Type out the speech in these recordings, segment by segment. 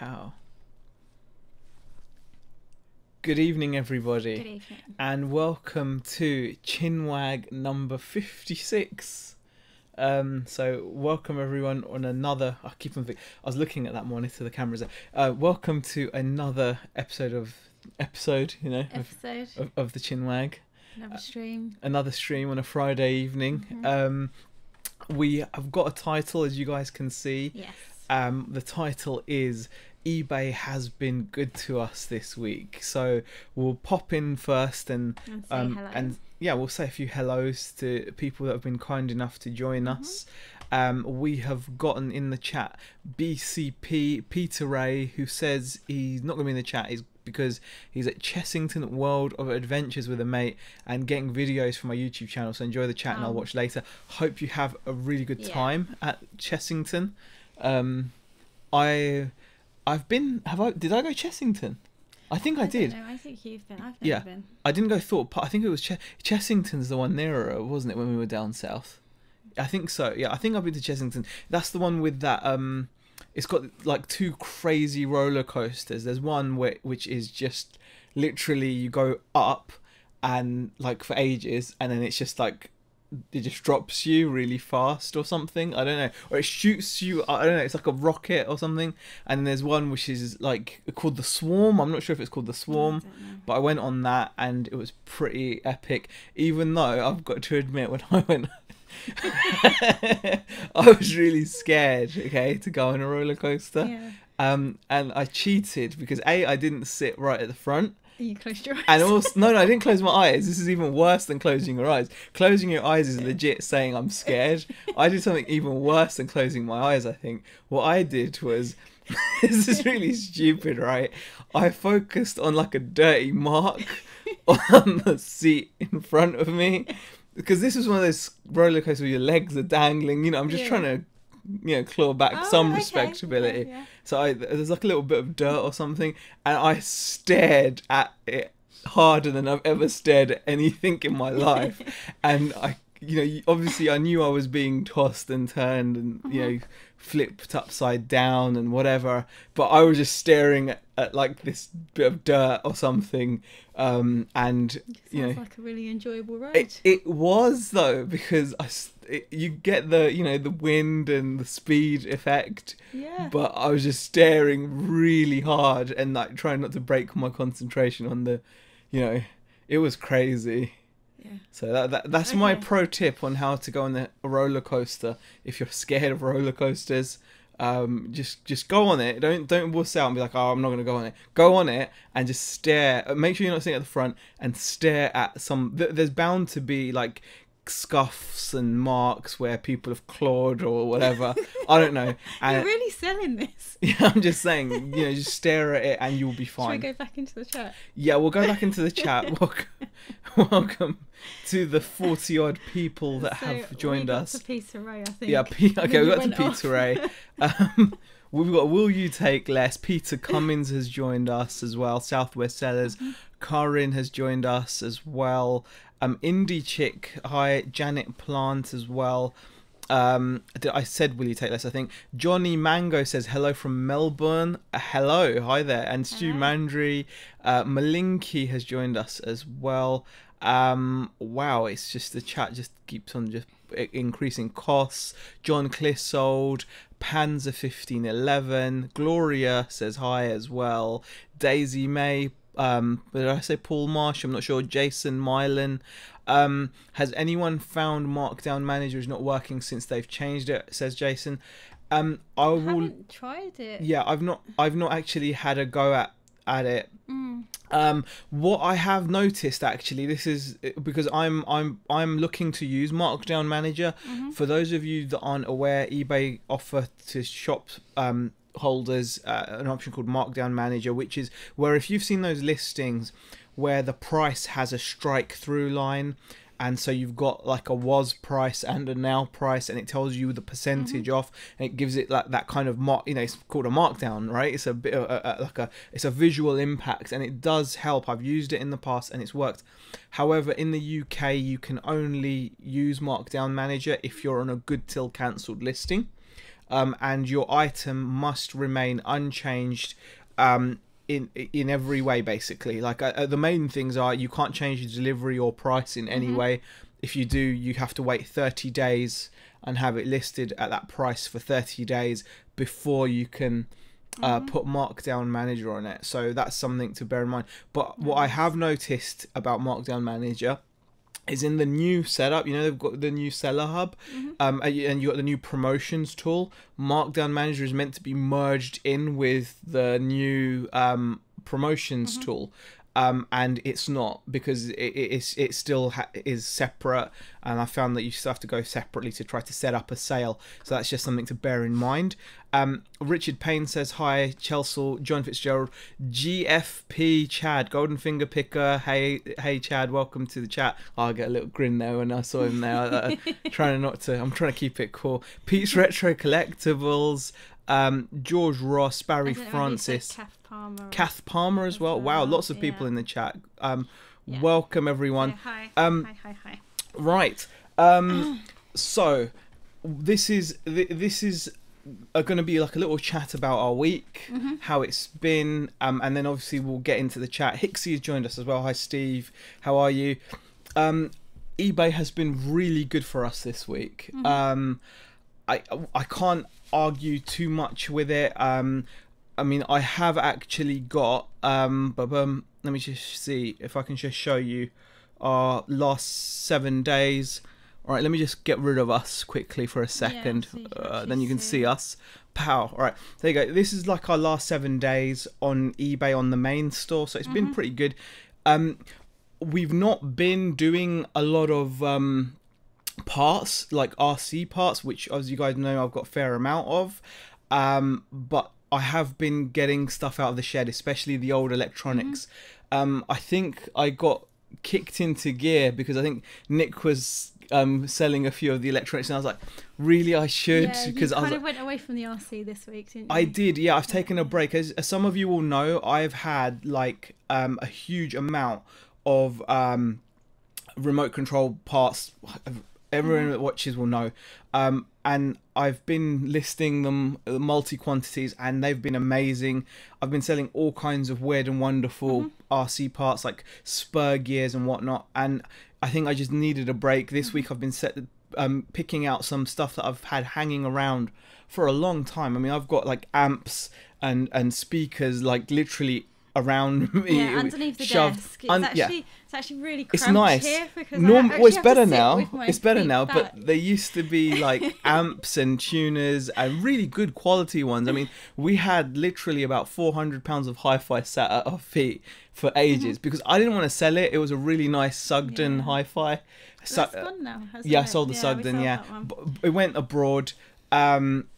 Wow. Good evening, everybody. Good evening. And welcome to Chinwag number 56. So welcome everyone on another. I was looking at that monitor. The cameras. Welcome to another episode of the Chinwag. Another stream. Another stream on a Friday evening. Mm-hmm. We have got a title, as you guys can see. Yes. The title is eBay has been good to us this week. So we'll pop in first and say hello. And yeah, we'll say a few hellos to people that have been kind enough to join us. We have gotten in the chat BCP Peter Ray, who says he's not going to be in the chat because he's at Chessington World of Adventures with a mate and getting videos from my YouTube channel. So enjoy the chat and I'll watch later. Hope you have a really good time at Chessington. Did I go Chessington? I think I did. I think you've been. I've never been. I didn't go Thorpe Park. I think it was Chessington's the one nearer, wasn't it, when we were down south? I think so. Yeah, I think I've been to Chessington. That's the one with that. It's got like two crazy roller coasters. There's one which is just literally you go up and like for ages, and then it's just like it just drops you really fast or something. I don't know, or it shoots you. I don't know. It's like a rocket or something. And then there's one which is like called the Swarm. I'm not sure if it's called the Swarm, but I went on that and it was pretty epic. Even though I've got to admit, when I went, I was really scared. Okay, to go on a roller coaster. Yeah. And I cheated because I didn't sit right at the front. You closed your eyes. And also, no, I didn't close my eyes. This is even worse than closing your eyes. Closing your eyes is legit saying I'm scared. I did something even worse than closing my eyes, I think. What I did was, this is really stupid, right? I focused on like a dirty mark on the seat in front of me. Because this was one of those roller coasters where your legs are dangling. You know, I'm just trying to, claw back some respectability. Yeah. So there's like a little bit of dirt or something, and I stared at it harder than I've ever stared at anything in my life. And obviously I knew I was being tossed and turned and flipped upside down and whatever, but I was just staring at like this bit of dirt or something. And Sounds like a really enjoyable ride. It was though, because you get the wind and the speed effect. Yeah. But I was just staring really hard and like trying not to break my concentration on the, it was crazy. Yeah. So that's my pro tip on how to go on a roller coaster if you're scared of roller coasters. Just go on it. Don't wuss out and be like, oh, I'm not going to go on it. Go on it and just stare. Make sure you're not sitting at the front and stare at there's bound to be like scuffs and marks where people have clawed or whatever. I don't know. And you're really selling this. Yeah, I'm just saying, just stare at it and you'll be fine. Should we go back into the chat? Yeah, we'll go back into the chat. Welcome to the 40 odd people that have joined us. To Peter Ray, I think. Yeah, okay, we got to Peter Ray. We've got Will You Take Less? Peter Cummins has joined us as well. Southwest Sellers. Karin has joined us as well. Indie Chick, hi. Janet Plant as well. I said Will You Take Less, I think. Johnny Mango says hello from Melbourne. Hello, hi there. And Stu Mandry. Malinky has joined us as well. Wow, it's just the chat just keeps on just increasing costs. John Clissold, Panzer 1511, Gloria says hi as well. Daisy May, did I say Paul Marsh? I'm not sure. Jason Mylan. Has anyone found Markdown Manager is not working since they've changed it? Says Jason. I haven't tried it. Yeah, I've not actually had a go at it. What I have noticed, actually, this is because I'm looking to use Markdown Manager. For those of you that aren't aware, eBay offer to shop holders an option called Markdown Manager, which is where if you've seen those listings where the price has a strike through line, and so you've got like a was price and a now price, and it tells you the percentage off, and it gives it like that kind of it's called a markdown, right? It's a bit of it's a visual impact, and it does help. I've used it in the past and it's worked. However, in the UK you can only use Markdown Manager if you're on a good till cancelled listing. and your item must remain unchanged in every way, basically. Like the main things are you can't change the delivery or price in any way. If you do, you have to wait 30 days and have it listed at that price for 30 days before you can put Markdown Manager on it. So that's something to bear in mind. But what I have noticed about Markdown Manager is in the new setup, you know, they've got the new seller hub, and you got the new promotions tool. Markdown Manager is meant to be merged in with the new promotions tool. And it's not, because it still is separate, and I found that you still have to go separately to try to set up a sale. So that's just something to bear in mind. Richard Payne says hi, Chelsea, John Fitzgerald, GFP Chad, Golden Finger Picker. Hey Chad, welcome to the chat. Oh, I get a little grin there when I saw him there. I'm trying to keep it cool. Pete's Retro Collectibles, George Ross, Barry Francis, Kath Palmer as well. Wow, lots of people in the chat. Welcome everyone. Hi. Hi. Right. So this is going to be like a little chat about our week, how it's been, and then obviously we'll get into the chat. Hixie has joined us as well. Hi Steve, how are you? eBay has been really good for us this week. I can't argue too much with it. I mean, I have actually got let me just see if I can just show you our last 7 days. All right, let me just get rid of us quickly for a second. Then you can see us. Pow. All right, there you go. This is like our last 7 days on eBay on the main store, so it's been pretty good. We've not been doing a lot of parts, like RC parts, which, as you guys know, I've got a fair amount of. But I have been getting stuff out of the shed, especially the old electronics. I think I got kicked into gear because I think Nick was selling a few of the electronics, and I was like, really, I should? Because you I kind of went away from the RC this week, didn't you? I did, yeah. I've taken a break. As some of you will know, I've had like a huge amount of remote control parts. Everyone that watches will know. And I've been listing them multi-quantities, and they've been amazing. I've been selling all kinds of weird and wonderful RC parts, like spur gears and whatnot. And I think I just needed a break. This week I've been picking out some stuff that I've had hanging around for a long time. I mean, I've got like amps and speakers, like literally around me. Yeah, underneath the desk. It's actually really cramped nice. Here because it's better now. It's better now, back. but there used to be like amps and tuners and really good quality ones. I mean, we had literally about 400 pounds of hi-fi sat at our feet for ages because I didn't want to sell it. It was a really nice Sugden hi-fi. That's gone now, hasn't I it? sold the Sugden, It went abroad.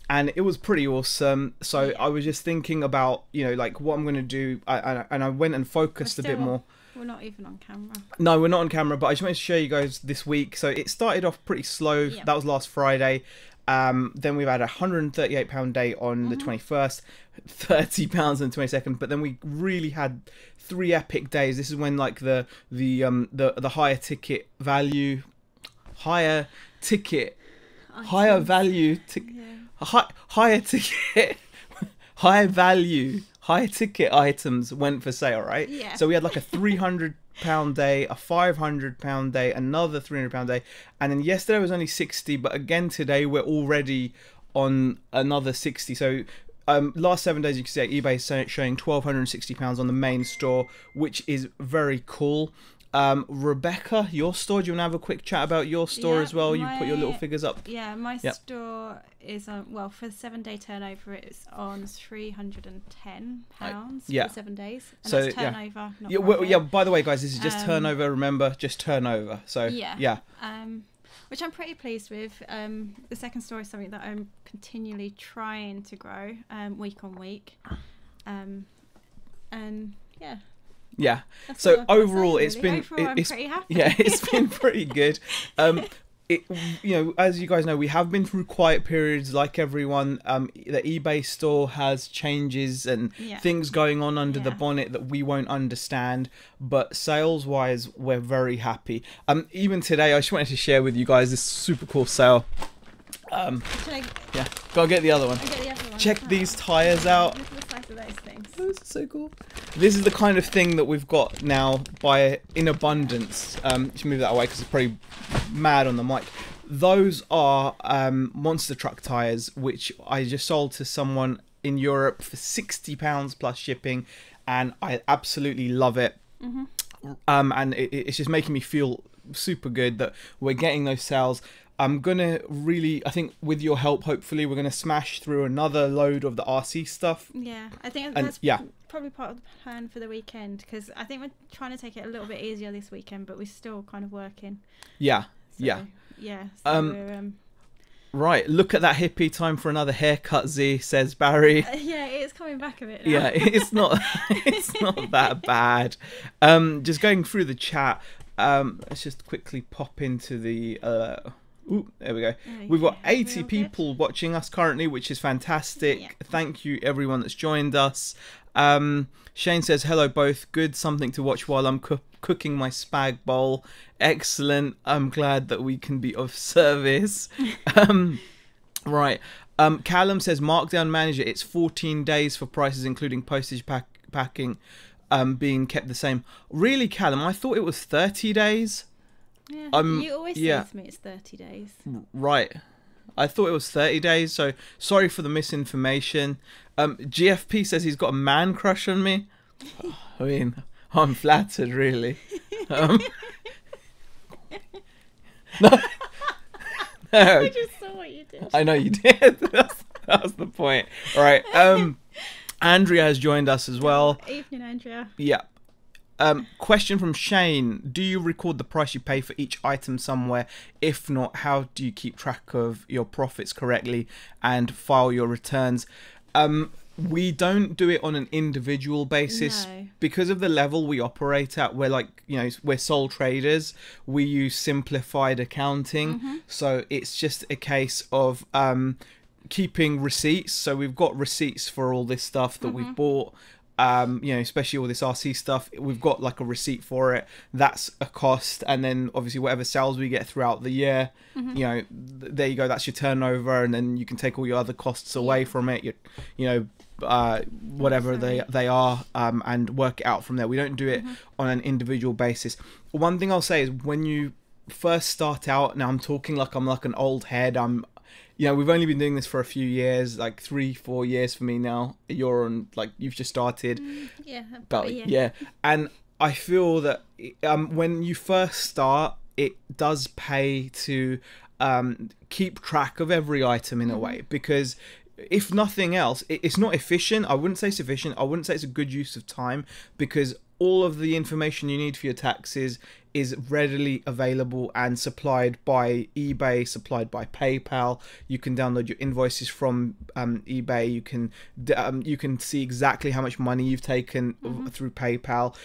And it was pretty awesome. So I was just thinking about, like what I'm going to do. And I went and focused a bit more. We're not even on camera. No, we're not on camera, but I just wanted to show you guys this week. So it started off pretty slow. Yep. That was last Friday. Then we've had a £138 day on the 21st, £30 on the 22nd. But then we really had 3 epic days. This is when like the higher ticket value, higher ticket items went for sale, right? Yeah. So we had like a £300 day, a £500 day, another £300 day, and then yesterday was only 60, but again today we're already on another 60. So last 7 days, you can see eBay is showing £1,260 on the main store, which is very cool. Rebecca, your store, do you want to have a quick chat about your store as well? You put your little figures up. Yeah, my store is on, well, for the 7 day turnover, it's on £310 for 7 days. And so that's turnover, not by the way, guys, this is just turnover. Remember, just turnover. So which I'm pretty pleased with. The second store is something that I'm continually trying to grow week on week. Yeah. So overall, it's been I'm pretty happy. Yeah, it's been pretty good. As you guys know, we have been through quiet periods like everyone. The eBay store has changes and things going on under the bonnet that we won't understand. But sales-wise, we're very happy. Even today, I just wanted to share with you guys this super cool sale. Yeah, gotta get the other one. Get the other one. Check these tyres out. Look at the size of those things. Those are so cool. This is the kind of thing that we've got now in abundance. Just move that away because it's pretty mad on the mic. Those are monster truck tyres, which I just sold to someone in Europe for £60 plus shipping, and I absolutely love it. And it's just making me feel super good that we're getting those sales. I'm gonna I think with your help, hopefully we're gonna smash through another load of the RC stuff. Yeah, I think that's probably part of the plan for the weekend, because I think we're trying to take it a little bit easier this weekend, but we're still kind of working. Yeah. So we're, right, look at that hippie. Time for another haircut, Z, says Barry. Yeah, it's coming back a bit now. Yeah, it's not that bad. Just going through the chat. Let's just quickly pop into the there we go. We've got 80 people watching us currently, which is fantastic. Yeah. Thank you everyone that's joined us. Shane says, hello both. Good, something to watch while I'm cooking my spag bowl. Excellent. I'm glad that we can be of service. Right. Callum says, Markdown Manager, it's 14 days for prices including postage packing being kept the same. Really, Callum? I thought it was 30 days. Yeah, you always say to me it's 30 days. Right. I thought it was 30 days, so sorry for the misinformation. GFP says he's got a man crush on me. I mean, I'm flattered, really. No. I just saw what you did. I know you did. That was the point. All right. Andrea has joined us as well. Evening, Andrea. Yeah. Question from Shane. Do you record the price you pay for each item somewhere? If not, how do you keep track of your profits correctly and file your returns? We don't do it on an individual basis. No. Because of the level we operate at. We're sole traders. We use simplified accounting. So it's just a case of keeping receipts. So we've got receipts for all this stuff that we've bought. Especially all this RC stuff, we've got like a receipt for it. That's a cost, and then obviously whatever sales we get throughout the year, there you go. That's your turnover, and then you can take all your other costs away from it. Whatever they are, and work it out from there. We don't do it on an individual basis. One thing I'll say is when you first start out, now I'm talking like I'm like an old head. We've only been doing this for a few years, like 3-4 years for me now. You're on, like, you've just started. Yeah. And I feel that when you first start, it does pay to keep track of every item in a way, because if nothing else, it's not efficient. I wouldn't say it's efficient. I wouldn't say it's a good use of time, because all of the information you need for your taxes is readily available and supplied by eBay, supplied by PayPal. You can download your invoices from eBay. You can see exactly how much money you've taken through PayPal.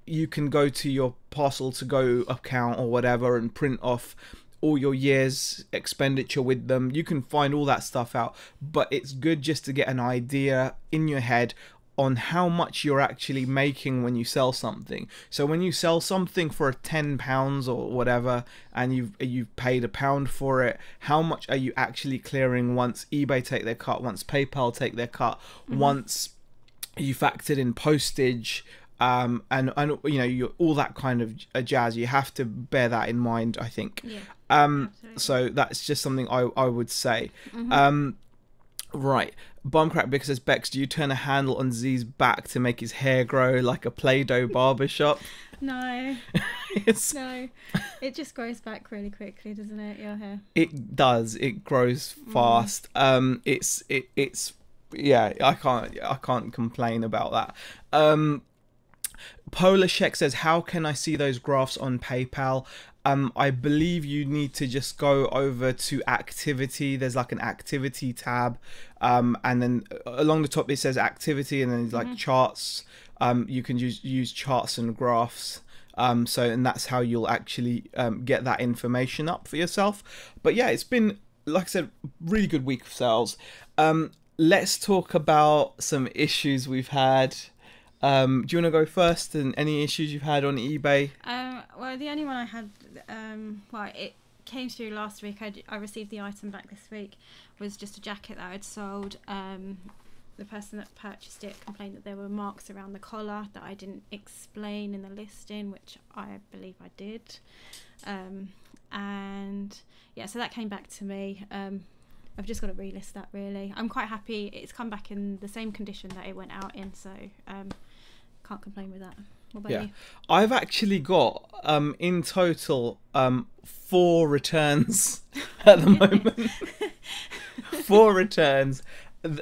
You can go to your Parcel to Go account or whatever and print off all your year's expenditure with them. You can find all that stuff out, but it's good just to get an idea in your head on how much you're actually making when you sell something. So when you sell something for £10 or whatever, and you've paid £1 for it, how much are you actually clearing once eBay take their cut, once PayPal take their cut, once you factored in postage, and all that kind of jazz. You have to bear that in mind, I think. So that's just something I would say. Right. Bombcrack Bicker says, Bex, do you turn a handle on Z's back to make his hair grow like a Play-Doh barbershop? No. No. It just grows back really quickly, doesn't it, your hair? It does. It grows fast. It's I can't complain about that. Polar Shek says, how can I see those graphs on PayPal? I believe you need to just go over to activity. There's like an activity tab, and then along the top it says activity, and then like charts. You can use charts and graphs. And that's how you'll actually get that information up for yourself. But yeah, it's been, like I said, really good week of sales. Let's talk about some issues we've had. Do you want to go first? And any issues you've had on eBay? Well, the only one I had, came through last week. I received the item back this week. Was just a jacket that I'd sold. The person that purchased it complained that there were marks around the collar that I didn't explain in the listing, which I believe I did. And yeah, so that came back to me. I've just got to relist that, really. I'm quite happy it's come back in the same condition that it went out in, so can't complain with that. What about you? I've actually got in total 4 returns at the moment. 4 returns.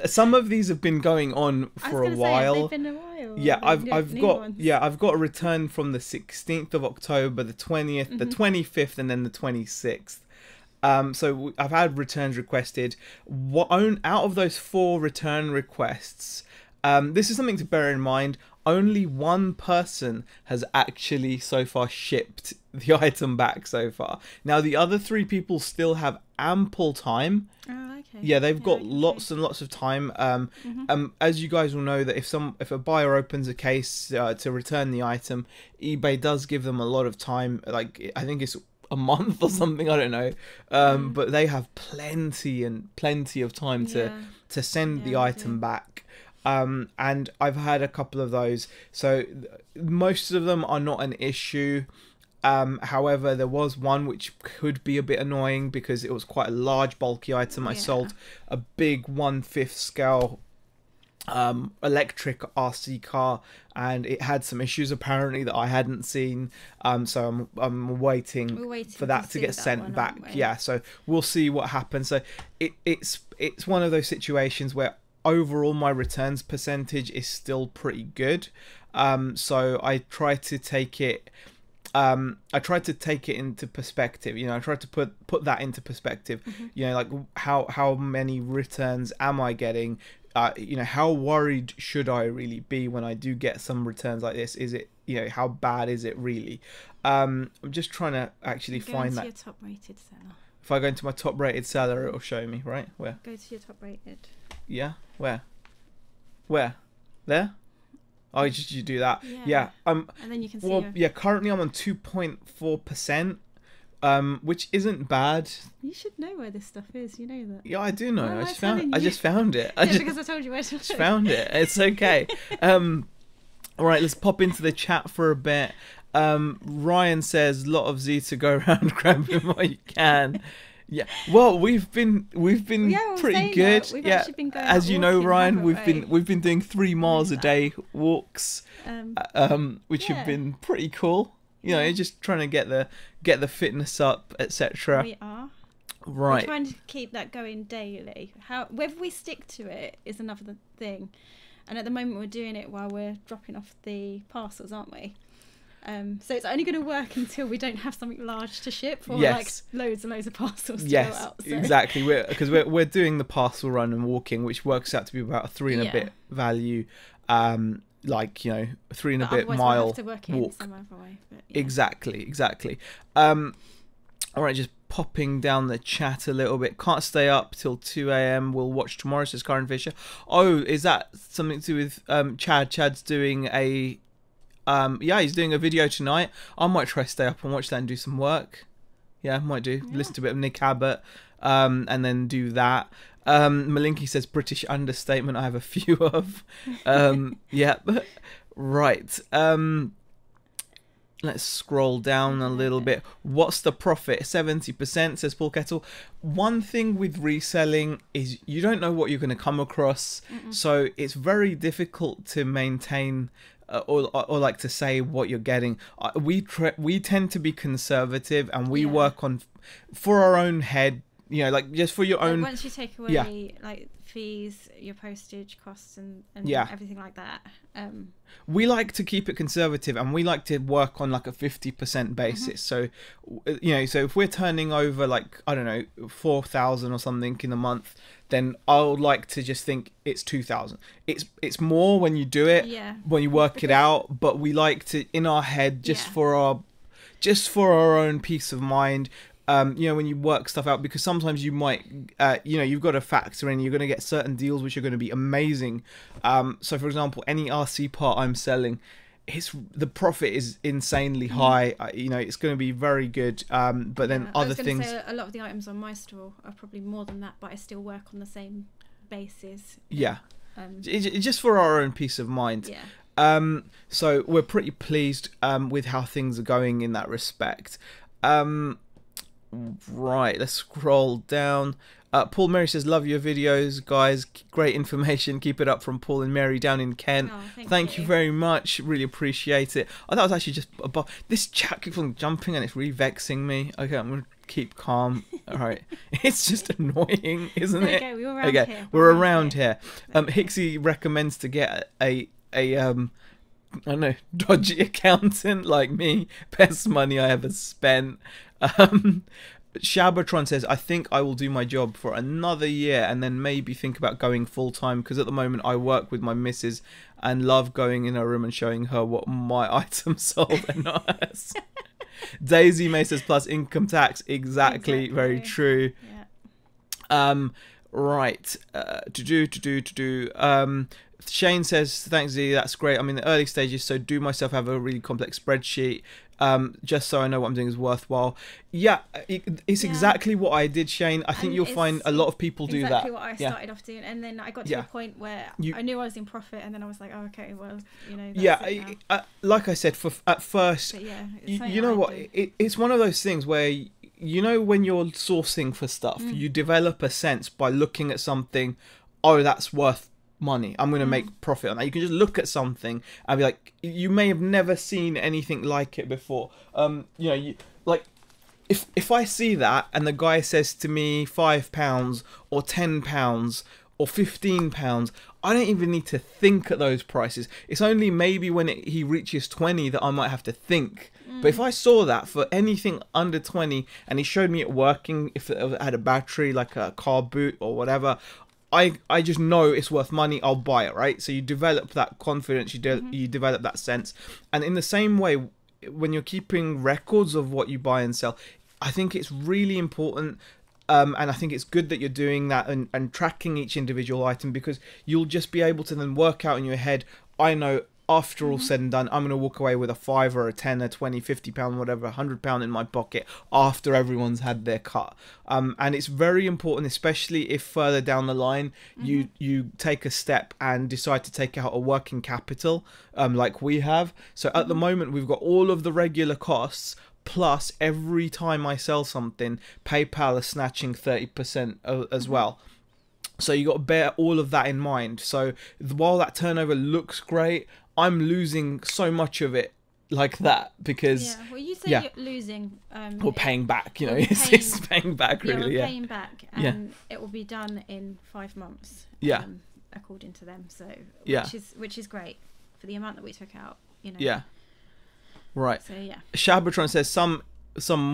Some of these have been going on for a while. They've been a while. Yeah, I've got a return from the 16th of October, the 20th, the 25th, and then the 26th. So I've had returns requested. Out of those 4 return requests, this is something to bear in mind. Only one person has actually so far shipped the item back so far. Now the other 3 people still have ample time. Oh, okay. Yeah, they've got lots and lots of time. As you guys will know, that if a buyer opens a case to return the item, eBay does give them a lot of time. Like, I think it's a month or something, I don't know. But they have plenty of time to send the item back. And I've had a couple of those, so most of them are not an issue. However, there was one which could be a bit annoying because it was quite a large, bulky item. I sold a big 1/5 scale electric RC car, and it had some issues apparently that I hadn't seen. So I'm waiting for that to get sent back. Yeah, so we'll see what happens. So it's one of those situations where overall my returns percentage is still pretty good. So I try to take it into perspective. You know, I tried to put that into perspective. You know, like how many returns am I getting? You know, how worried should I really be when I do get some returns like this? Is it, you know, how bad is it really? I'm just trying to actually find that. Go to your top rated seller. If I go into my top rated seller, it'll show me, right? Where? Go to your top rated. Yeah, where? There? Oh, you do that. Yeah. And then you can see. Currently I'm on 2.4%, which isn't bad. You should know where this stuff is. You know that. Yeah, I do know. I just found it. Because I told you where to look. Just found it. It's okay. All right, let's pop into the chat for a bit. Ryan says, "Lot of Z to go around, grabbing what you can." Yeah, well, we've been pretty good. We've actually been going as you know, Ryan, we've been doing 3 miles a day walks, which have been pretty cool. You know, just trying to get the fitness up, etc. We are. Right. We're trying to keep that going daily. Whether we stick to it is another thing. And at the moment we're doing it while we're dropping off the parcels, aren't we? So it's only going to work until we don't have something large to ship, or like loads and loads of parcels to go out. So. Exactly. Because we're doing the parcel run and walking, which works out to be about a 3 and a bit value. Like, you know, 3 and a bit mile we'll have to work walk. Some other way, but Exactly. All right, just popping down the chat a little bit. Can't stay up till 2 a.m. We'll watch tomorrow, says Karen Fisher. Oh, is that something to do with Chad? Chad's doing a he's doing a video tonight. I might try to stay up and watch that and do some work. Yeah, I might do. Listen to a bit of Nick Abbott, and then do that. Malinky says British understatement. I have a few of. Right. Let's scroll down a little bit. What's the profit? 70%, says Paul Kettle. One thing with reselling is you don't know what you're going to come across. So it's very difficult to maintain or like to say what you're getting. We tend to be conservative, and we work on for our own head, you know, like just for your own. Once you take away like fees, your postage costs, and everything like that. We like to keep it conservative, and we like to work on like a 50% basis. So, you know, so if we're turning over like, I don't know, 4,000 or something in a month, then I would like to just think it's 2,000. It's more when you do it, when you work it out. But we like to, in our head, just for our own peace of mind. You know, when you work stuff out, because sometimes you might, you know, you've got to factor in, you're going to get certain deals which are going to be amazing. So, for example, any RC part I'm selling, the profit is insanely high. You know, it's going to be very good. But then other things. Say a lot of the items on my store are probably more than that, but I still work on the same basis. Yeah. Just for our own peace of mind. Yeah. So we're pretty pleased with how things are going in that respect. Right, let's scroll down. Paul Mary says, love your videos, guys. Great information. Keep it up, from Paul and Mary down in Kent. Oh, thank you very much. Really appreciate it. I thought it was actually just above. This chat keeps on jumping and it's really vexing me. Okay, I'm going to keep calm. All right. It's just annoying, isn't it? Okay, we're around here. We're around here. Hixie recommends to get a I don't know, dodgy accountant like me. Best money I ever spent. Shabatron says, I think I will do my job for another year and then maybe think about going full-time, because at the moment I work with my missus and love going in her room and showing her what my items sold and not hers. Daisy May says, plus income tax. Exactly. Very true. Yeah. Right. Shane says, thanks Z, that's great. I'm in the early stages, so do myself have a really complex spreadsheet, just so I know what I'm doing is worthwhile. Yeah, it's exactly what I did, Shane. I think you'll find a lot of people do that. Exactly what I started off doing, and then I got to a point where I knew I was in profit, and then I was like, oh, okay, well, you know. That's like I said, at first, you know what? It's one of those things where, you know, when you're sourcing for stuff, you develop a sense by looking at something. Oh, that's worth money. I'm going to make profit on that. You can just look at something and be like, you may have never seen anything like it before. You know, like if I see that and the guy says to me £5 or £10 or £15, I don't even need to think at those prices. It's only maybe when he reaches 20 that I might have to think. But if I saw that for anything under 20 and he showed me it working, if it had a battery, like a car boot or whatever, I just know it's worth money. I'll buy it, right? So you develop that confidence, you develop that sense. And in the same way, when you're keeping records of what you buy and sell, I think it's really important. And I think it's good that you're doing that and tracking each individual item, because you'll just be able to then work out in your head, I know after all said and done, I'm going to walk away with a 5 or a 10, a 20, £50, whatever, £100 in my pocket after everyone's had their cut. And it's very important, especially if further down the line you take a step and decide to take out a working capital, like we have. So at the moment, we've got all of the regular costs, plus every time I sell something, PayPal is snatching 30% as well. So you got to bear all of that in mind. So while that turnover looks great, I'm losing so much of it like that, because well, you say you're losing or paying back, you know, it's paying back, really. We're paying back, and it will be done in 5 months, according to them. So which is great for the amount that we took out, you know. Right. So Shabatron says, some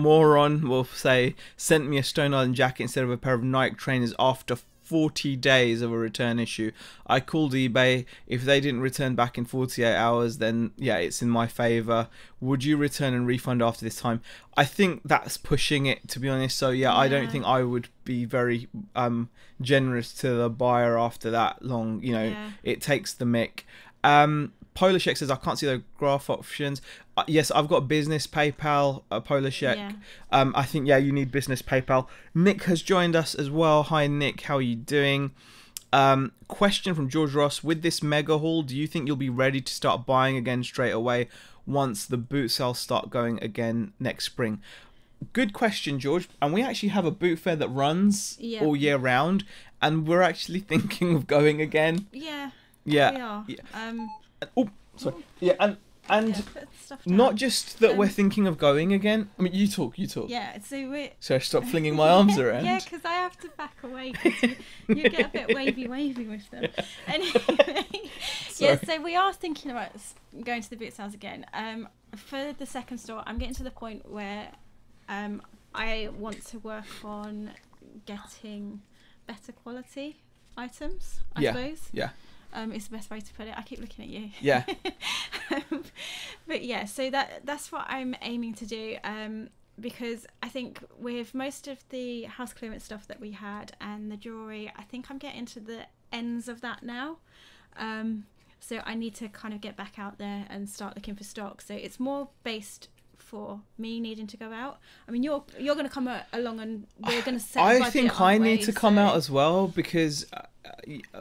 moron will say, sent me a Stone Island jacket instead of a pair of Nike trainers after 40 days of a return issue. I called eBay. If they didn't return back in 48 hours, then it's in my favor. Would you return and refund after this time? I think that's pushing it, to be honest. So I don't think I would be very generous to the buyer after that long. You know, it takes the mick. Polashek says, I can't see the graph options. Yes, I've got business PayPal, Polashek. I think, you need business PayPal. Nick has joined us as well. Hi, Nick. How are you doing? Question from George Ross. With this mega haul, do you think you'll be ready to start buying again straight away once the boot sales start going again next spring? Good question, George. And we actually have a boot fair that runs all year round. And we're actually thinking of going again. Yeah. We are. And not just that we're thinking of going again. I mean, you talk. Yeah, so I stop flinging my arms around? Yeah, because I have to back away. You get a bit wavy with them. Anyway, so we are thinking about going to the boot sales again. For the second store, I'm getting to the point where I want to work on getting better quality items, I suppose. Yeah. It's the best way to put it. I keep looking at you. Yeah. But so that's what I'm aiming to do. Because I think with most of the house clearance stuff that we had and the jewellery, I think I'm getting to the ends of that now. So I need to kind of get back out there and start looking for stock. So it's more based for me needing to go out. I mean, you're going to come along and we're going to set a budget, I think I need to come out as well, because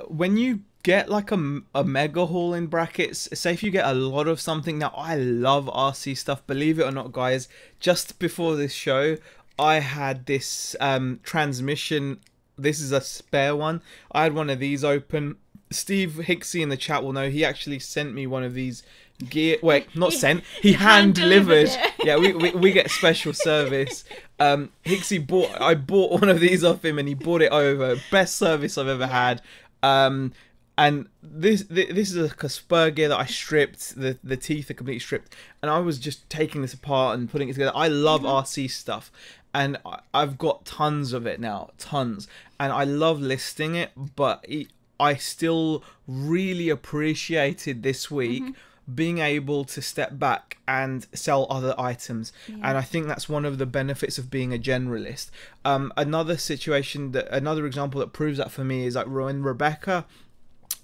when you get like a mega haul in brackets, say if you get a lot of something. Now, I love RC stuff, believe it or not, guys. Just before this show, I had this transmission. This is a spare one. I had one of these open. Steve Hicksey in the chat will know, he actually sent me one of these gear. Wait, not sent. He hand delivered. Yeah, we get special service. Hicksey I bought one of these off him, and he brought it over. Best service I've ever had. And this is a spur gear that I stripped. The teeth are completely stripped, and I was just taking this apart and putting it together. I love RC stuff, and I've got tons of it now, tons, and I love listing it. But I still really appreciated this week being able to step back and sell other items. And I think that's one of the benefits of being a generalist. Another example that proves that for me is like when Rebecca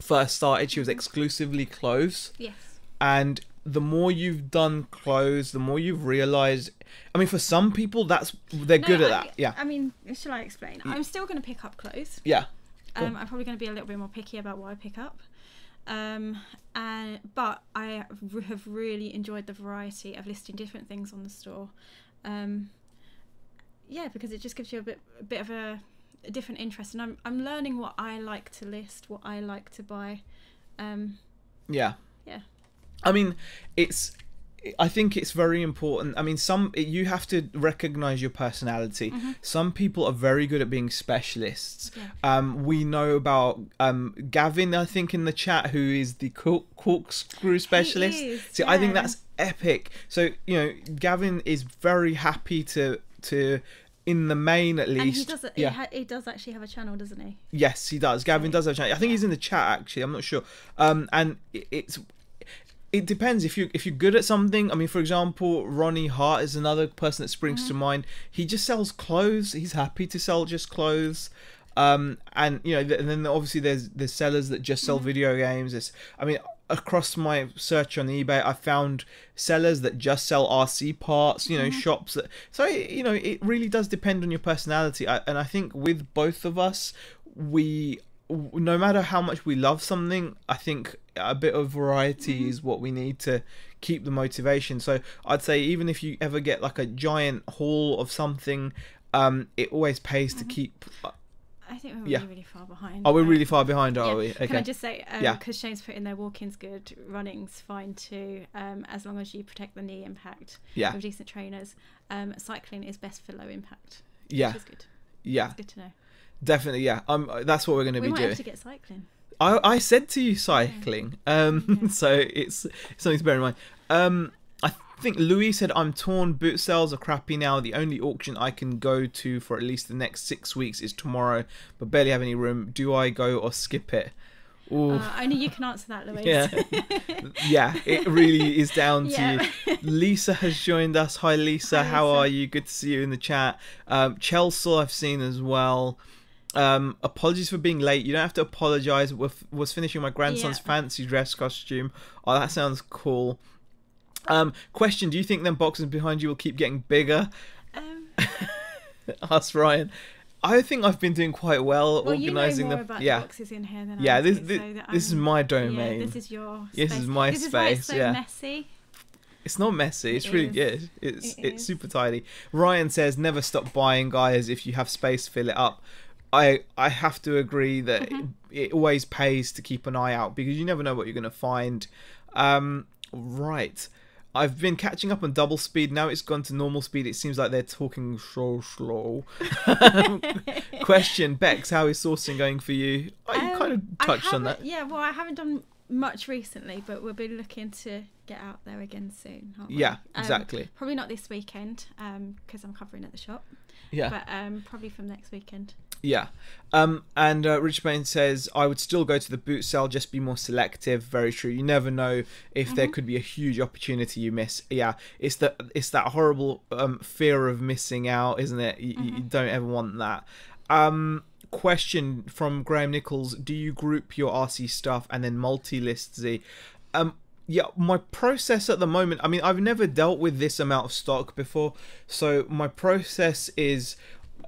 first started, she was exclusively clothes. Yes. And the more you've done clothes, the more you've realized, I mean, for some people they're good at that. Yeah. I mean, shall I explain? I'm still going to pick up clothes. Yeah. Cool. I'm probably going to be a little bit more picky about what I pick up. But I have really enjoyed the variety of listing different things on the store. Because it just gives you a bit of a different interest, and I'm learning what I like to list, what I like to buy. Yeah. I mean, I think it's very important. I mean, you have to recognize your personality. Some people are very good at being specialists. We know about Gavin, I think, in the chat, who is the corkscrew specialist. See, I think that's epic. So, Gavin is very happy to in the main, at least. And he does actually have a channel, doesn't he? Yes, he does. Gavin does have a channel. I think he's in the chat, actually. I'm not sure. And it depends if you're good at something. I mean, for example, Ronnie Hart is another person that springs to mind. He just sells clothes. He's happy to sell just clothes. And then obviously there's sellers that just sell video games. Across my search on eBay, I found sellers that just sell RC parts. Shops that. So it really does depend on your personality. And I think with both of us, no matter how much we love something, I think a bit of variety is what we need to keep the motivation. So I'd say even if you ever get like a giant haul of something, it always pays to keep. I think we're really far behind. Oh, we're really far behind, are we? Okay. Can I just say, because Shane's put in there, walking's good, running's fine too, as long as you protect the knee impact with decent trainers. Cycling is best for low impact, which is good. Yeah. It's good to know. Definitely, yeah. That's what we're going to be doing. We might have to get cycling. I said to you cycling, so it's something to bear in mind. I think Louis said, I'm torn. Boot sales are crappy now. The only auction I can go to for at least the next 6 weeks is tomorrow, but barely have any room. Do I go or skip it? Only you can answer that, Louise. Yeah, it really is down to you. Lisa has joined us. Hi, Lisa. How are you? Good to see you in the chat. Chelsea I've seen as well. Apologies for being late. You don't have to apologize. Was finishing my grandson's fancy dress costume. Oh, that sounds cool. Question: do you think them boxes behind you will keep getting bigger? Ask Ryan. I think I've been doing quite well organising them. About the boxes in here than this is my domain. This is your space. This is my space. Is why it's so messy. It's not messy. It's really good. It's super tidy. Ryan says, never stop buying, guys. If you have space, fill it up. I have to agree that it always pays to keep an eye out, because you never know what you're going to find. Right. I've been catching up on double speed. Now it's gone to normal speed. It seems like they're talking so slow. Question, Bex, how is sourcing going for you? Oh, you kind of touched on that. Yeah, well, I haven't done much recently, but we'll be looking to get out there again soon, aren't we? Yeah, exactly. Probably not this weekend, because I'm covering at the shop. Yeah. But probably from next weekend. Yeah. And Rich Payne says, I would still go to the boot sale, just be more selective. Very true. You never know if there could be a huge opportunity you miss. Yeah, it's that horrible fear of missing out, isn't it? You don't ever want that. question from Graham Nichols: do you group your RC stuff and then multi-list Z? Yeah, my process at the moment, I mean, I've never dealt with this amount of stock before, so my process is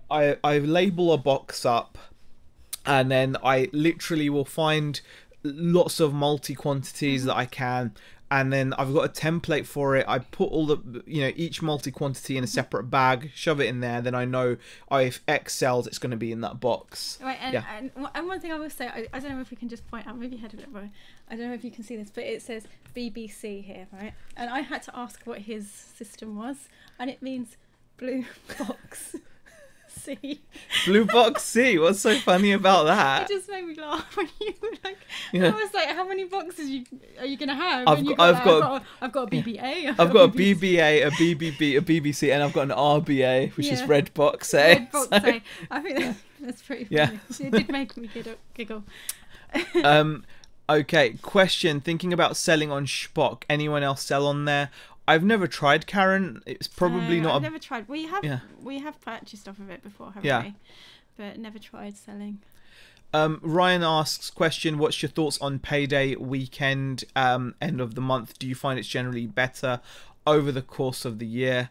I label a box up, and then I literally will find lots of multi-quantities that I can, and then I've got a template for it. I put all the, each multi-quantity in a separate bag, shove it in there, then I know if X sells, it's going to be in that box. Right, and one thing I will say, I don't know if we can just point out, maybe you had it, but I don't know if you can see this, but it says BBC here, right? And I had to ask what his system was, and it means blue box C. Blue box C. What's so funny about that? It just made me laugh when you were like, Yeah. I was like, how many boxes are you gonna have? I've And got I've got a BBA. I've got a BBA, a BBB, a BBC, and I've got an RBA, which is red box A. Red box A. I think that's pretty funny. Yeah. It did make me giggle. Okay, question. Thinking about selling on Shpock. Anyone else sell on there? I've never tried, Karen. It's probably not. I've never tried. We have purchased off of it before, haven't we? But never tried selling. Ryan asks question: what's your thoughts on payday weekend, end of the month? Do you find it's generally better over the course of the year?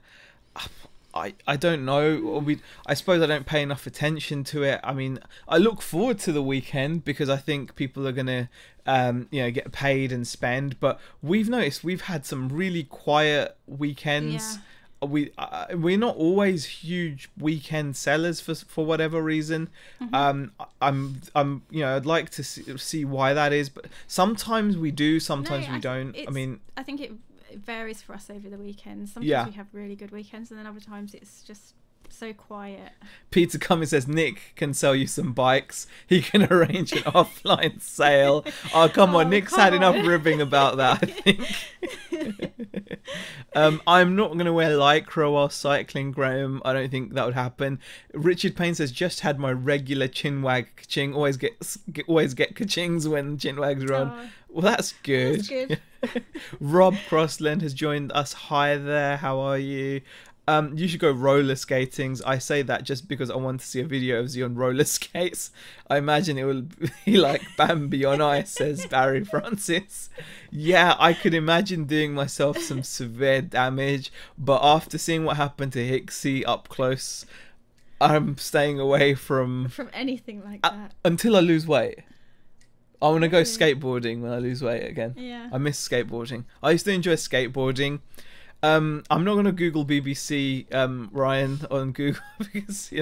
I don't know. I suppose I don't pay enough attention to it. I mean, I look forward to the weekend because I think people are gonna get paid and spend. But we've noticed we've had some really quiet weekends. Yeah. We're not always huge weekend sellers for whatever reason. Mm-hmm. I'd like to see why that is, but sometimes we do, sometimes we don't. I think it varies for us over the weekends. Sometimes we have really good weekends, and then other times it's just so quiet. Peter Cummins says Nick can sell you some bikes. He can arrange an offline sale. Oh, come on. Nick's had enough ribbing about that, I think. I'm not going to wear Lycra while cycling, Graham. I don't think that would happen. Richard Payne says, just had my regular Chinwag ka-ching. Always get ka-chings when Chinwags are on. Well, that's good. That's good. Rob Crossland has joined us. Hi there. How are you? You should go roller skating. I say that just because I want to see a video of you on roller skates. I imagine it will be like Bambi on ice, says Barry Francis. Yeah, I could imagine doing myself some severe damage, but after seeing what happened to Hixie up close, I'm staying away from anything like that until I lose weight. I want to go skateboarding when I lose weight again. Yeah. I miss skateboarding. I used to enjoy skateboarding. I'm not going to Google BBC, Ryan, on Google because,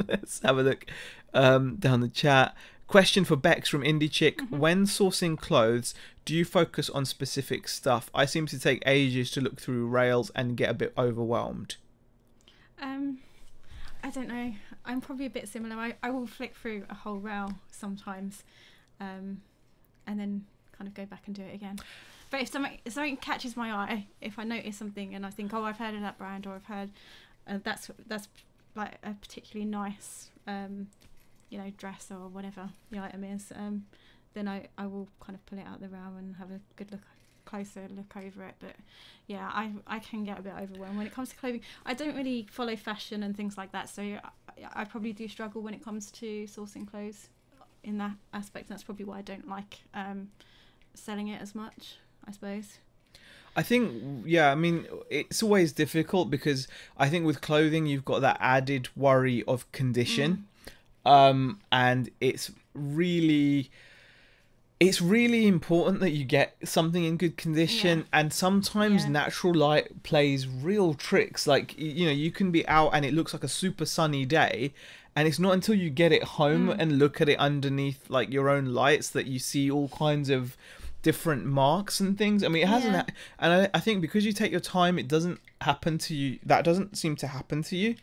let's have a look down the chat. Question for Bex from Indie Chick. Mm-hmm. When sourcing clothes, do you focus on specific stuff? I seem to take ages to look through rails and get a bit overwhelmed. I don't know. I'm probably a bit similar. I will flick through a whole rail sometimes, and then kind of go back and do it again. But if something catches my eye, if I notice something and I think, oh, I've heard of that brand, or I've heard that's like a particularly nice, dress or whatever the item is, then I will kind of pull it out of the rail and have a good closer look over it. But yeah, I can get a bit overwhelmed when it comes to clothing. I don't really follow fashion and things like that, so I probably do struggle when it comes to sourcing clothes in that aspect. That's probably why I don't like selling it as much, I suppose. I think, it's always difficult because I think with clothing you've got that added worry of condition, and it's really important that you get something in good condition, and sometimes natural light plays real tricks. Like, you can be out and it looks like a super sunny day, and it's not until you get it home and look at it underneath like your own lights that you see all kinds of different marks and things. I mean, it hasn't, and I think because you take your time, it doesn't happen to you. That doesn't seem to happen to you.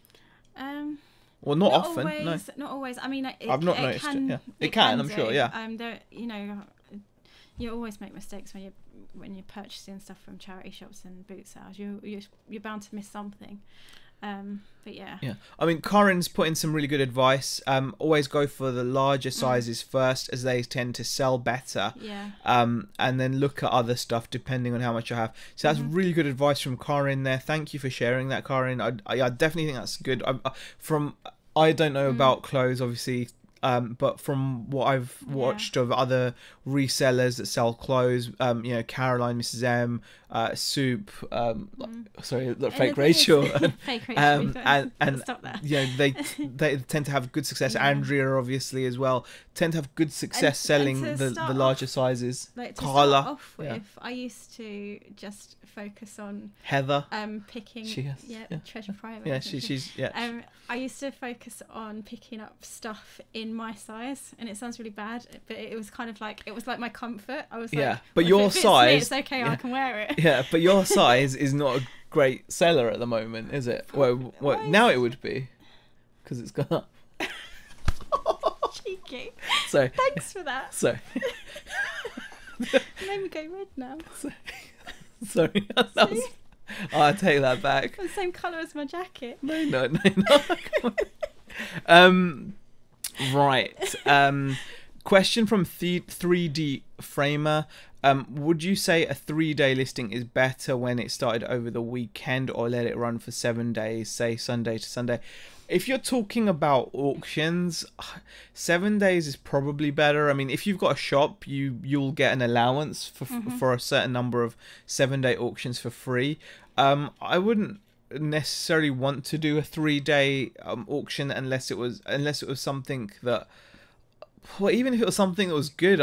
Well, not often. Always, no, not always. I mean, I've not noticed it. Yeah, it can. I'm sure. Yeah. You always make mistakes when you're purchasing stuff from charity shops and boot sales. You're bound to miss something. But yeah. Yeah. I mean, Corin's put in some really good advice. Always go for the larger sizes first, as they tend to sell better. Yeah. And then look at other stuff depending on how much you have. So that's really good advice from Corin there. Thank you for sharing that, Corin. I definitely think that's good. I don't know about clothes, obviously, but from what I've watched of other resellers that sell clothes, you know, Caroline, Mrs. M, Soup, sorry, fake Rachel, Fake Rachel, and stop that. you know, they tend to have good success. Yeah. Andrea, obviously, as well, tend to have good success selling the larger sizes. Like, to Carla, start off with, I used to just focus on Heather, picking treasure private. Yeah, she's I used to focus on picking up stuff in my size, and it sounds really bad, but it was kind of like, it was like my comfort. I was like, but your size, it's okay, I can wear it. Yeah, but your size is not a great seller at the moment, is it? Well, now it would be, because it's gone up. Cheeky. So thanks for that. So made me go red now. Sorry, I take that back. The same colour as my jacket. No. Right. Question from 3D Framer. Would you say a 3-day listing is better when it started over the weekend, or let it run for 7 days, say Sunday to Sunday? If you're talking about auctions, 7 days is probably better. I mean, if you've got a shop, you'll get an allowance for a certain number of 7-day auctions for free. I wouldn't necessarily want to do a 3-day auction unless it was something that, well, even if it was something that was good,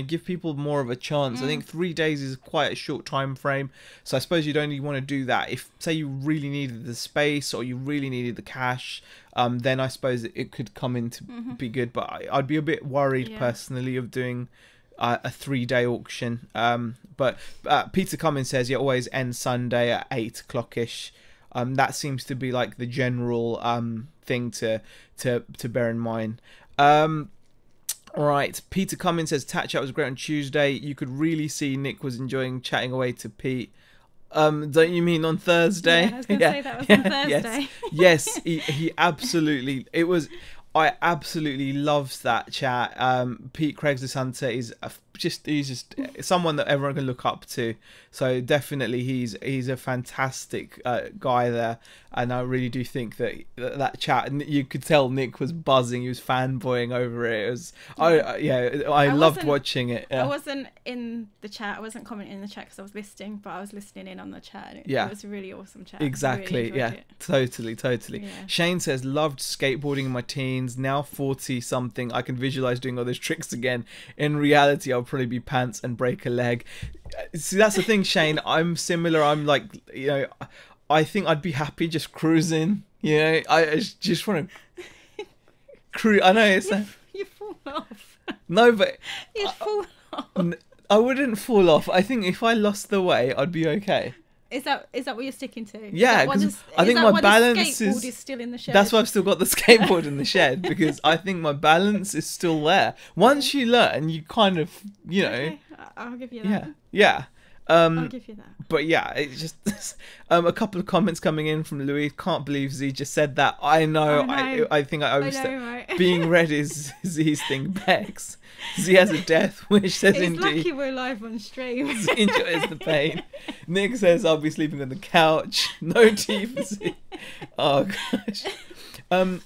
give people more of a chance. I think 3 days is quite a short time frame, so I suppose you'd only want to do that if, say, you really needed the space or you really needed the cash. Then I suppose it could come in to be good, but I'd be a bit worried personally of doing a 3-day auction. But Peter Cummins says you always end Sunday at 8 o'clock ish. That seems to be like the general thing to bear in mind. Right, Peter Cummins says chat was great on Tuesday. You could really see Nick was enjoying chatting away to Pete. Don't you mean on Thursday? Yeah, I was going to say that was on Thursday. Yes, he absolutely. It was. I absolutely loved that chat. Pete Craigslist Hunter is he's just someone that everyone can look up to. So definitely he's a fantastic guy there, and I really do think that chat, and you could tell Nick was buzzing. He was fanboying over it. It was I loved watching it. Yeah. I wasn't in the chat. I wasn't commenting in the chat because I was listening, but I was listening in on the chat. And it was a really awesome chat. Exactly. Really Totally. Yeah. Shane says loved skateboarding in my teens. Now 40 something, I can visualize doing all those tricks again. In reality, I'll probably be pants and break a leg. See, that's the thing, Shane. I'm similar. I'm like, I think I'd be happy just cruising. I just want to cruise. I know it's you fall off. No, but you'd fall off. I wouldn't fall off. I think if I lost the way, I'd be okay. Is that what you're sticking to? Yeah, because I think my balance the skateboard is still in the shed. That's why I've still got the skateboard in the shed, because I think my balance is still there. Once you learn, you kind of, Okay, I'll give you that. Yeah. I'll give you that. But yeah, it's just a couple of comments coming in from Louis. Can't believe Z just said that. I know. I think I overstepped. Right? Being red is Z's thing. Bex. Z has a death wish. Says it's indeed. Lucky we're live on stream. Z enjoys the pain. Nick says I'll be sleeping on the couch. No tea for Z. Oh gosh.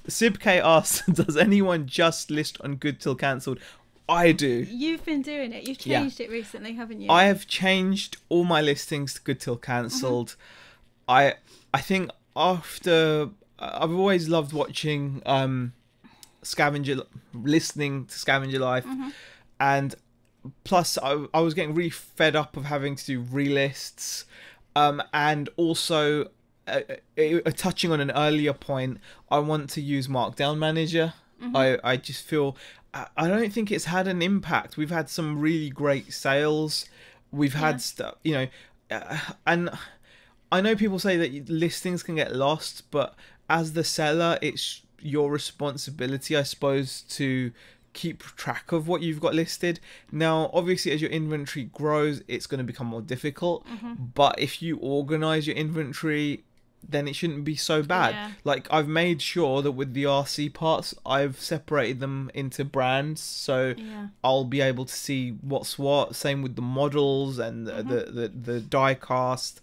Sib K asks, does anyone just list on good till cancelled? I do. You've been doing it. You've changed it recently, haven't you? I have changed all my listings to good till cancelled. I think after I've always loved watching listening to Scavenger Life, and plus I was getting really fed up of having to do relists, and also touching on an earlier point, I want to use Markdown Manager. I just feel I don't think it's had an impact. We've had some really great sales. We've had stuff, and I know people say that listings can get lost, but as the seller, it's your responsibility, I suppose, to keep track of what you've got listed. Now, obviously, as your inventory grows, it's going to become more difficult. But if you organize your inventory, then it shouldn't be so bad. Yeah. Like, I've made sure that with the RC parts, I've separated them into brands, so I'll be able to see what's what. Same with the models and the die cast.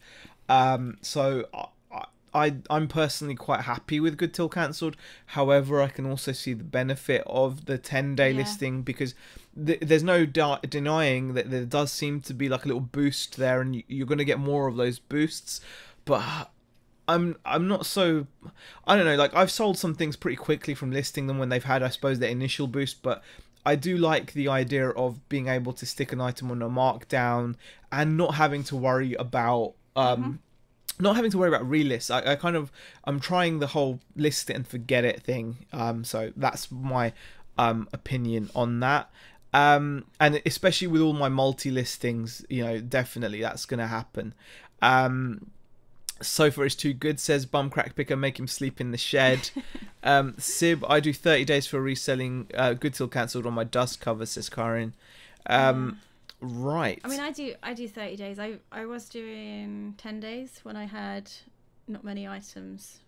So I'm personally quite happy with Good Till Cancelled. However, I can also see the benefit of the 10-day listing, because there's no denying that there does seem to be like a little boost there, and you're going to get more of those boosts. But I'm not so, I don't know, like I've sold some things pretty quickly from listing them when they've had, I suppose, their initial boost, but I do like the idea of being able to stick an item on a markdown and not having to worry about not having to worry about relists. I'm trying the whole list it and forget it thing. So that's my opinion on that. And especially with all my multi-listings, you know, definitely that's going to happen. Sofa is too good, says Bumcrack Picker, make him sleep in the shed. Sib, I do 30 days for reselling Good Till Cancelled on my dust cover, says Karin. Right. I mean, I do 30 days. I was doing 10 days when I had not many items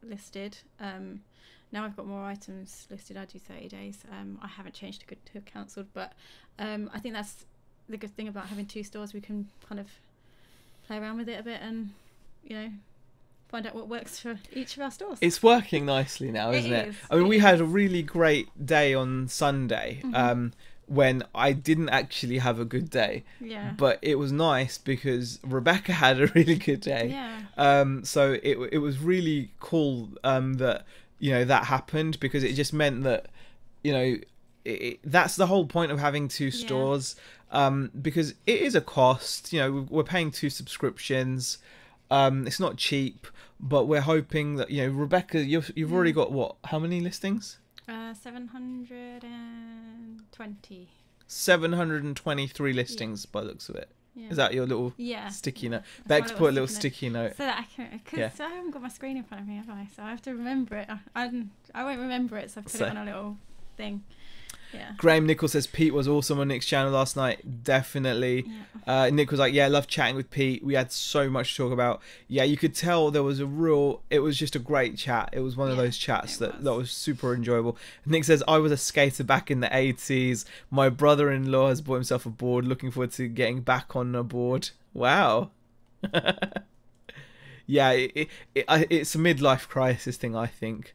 listed. Now I've got more items listed. I do 30 days. I haven't changed to Good Till Cancelled, but I think that's the good thing about having two stores. We can kind of play around with it a bit and, you know, find out what works for each of our stores. It's working nicely now, isn't it? I mean, we had a really great day on Sunday. When I didn't actually have a good day. Yeah. But it was nice because Rebecca had a really good day. Yeah. So it was really cool that, you know, that happened, because it just meant that, you know, that's the whole point of having two stores. Because it is a cost. You know, we're paying 2 subscriptions. It's not cheap, but we're hoping that, you know, Rebecca, you've already got what? How many listings? 720. 723 listings by the looks of it. Yeah. Is that your little sticky note? Bex put a little sticky note. So that I can, because I haven't got my screen in front of me, have I? So I have to remember it. I won't remember it, so I put it on a little thing. Yeah. Graham Nichols says Pete was awesome on Nick's channel last night. Definitely. Yeah. Nick was like, yeah, I love chatting with Pete. We had so much to talk about. Yeah, you could tell there was it was just a great chat. It was one of those chats that was super enjoyable. Nick says, I was a skater back in the 80s. My brother-in-law has bought himself a board. Looking forward to getting back on a board. Wow. Yeah, it's a midlife crisis thing, I think.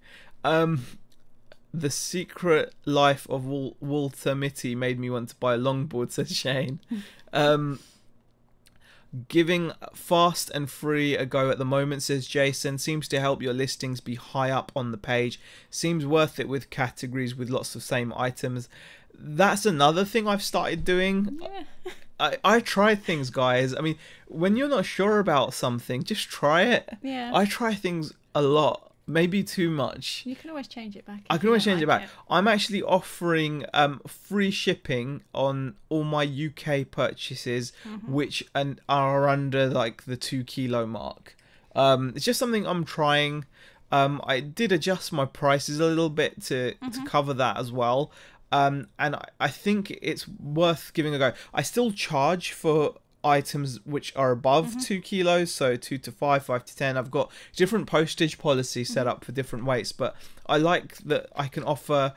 The Secret Life of Walter Mitty made me want to buy a longboard, says Shane. Giving fast and free a go at the moment, says Jason. Seems to help your listings be high up on the page. Seems worth it with categories with lots of same items. That's another thing I've started doing. Yeah. I try things, guys. I mean, when you're not sure about something, just try it. Yeah. I try things a lot. Maybe too much. You can always change it back. I can always change it back. I'm actually offering free shipping on all my UK purchases, which are under like the 2 kilo mark. It's just something I'm trying. I did adjust my prices a little bit to cover that as well. And I think it's worth giving a go. I still charge for items which are above 2 kilos, so 2 to 5, 5 to 10. I've got different postage policies set up for different weights, but I like that I can offer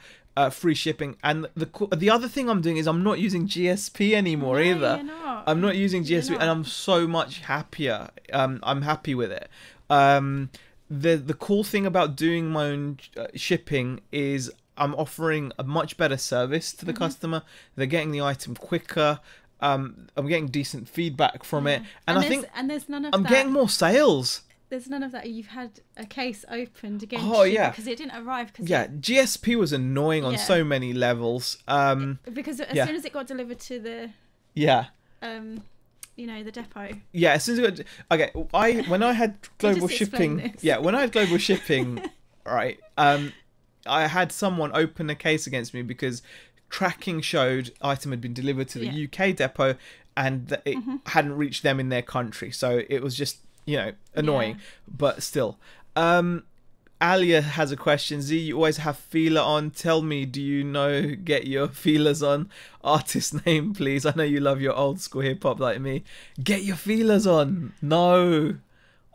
free shipping. And the other thing I'm doing is I'm not using GSP anymore either. You're not. I'm not using GSP, and I'm so much happier. I'm happy with it. The cool thing about doing my own shipping is I'm offering a much better service to the customer. They're getting the item quicker. I'm getting decent feedback from it, and I think there's none of I'm getting more sales. There's none of that. You've had a case opened against you because it didn't arrive. GSP was annoying on so many levels. Because as soon as it got delivered to the you know, the depot. Yeah, as soon as it got when I had global shipping. Yeah, when I had global shipping, right. I had someone open a case against me because tracking showed item had been delivered to the UK depot and it hadn't reached them in their country, so it was just, you know, annoying. But still, Alia has a question. Z, you always have feeler on. Tell me, do you know get your feelers on? Artist name, please. I know you love your old school hip hop like me. Get your feelers on. No,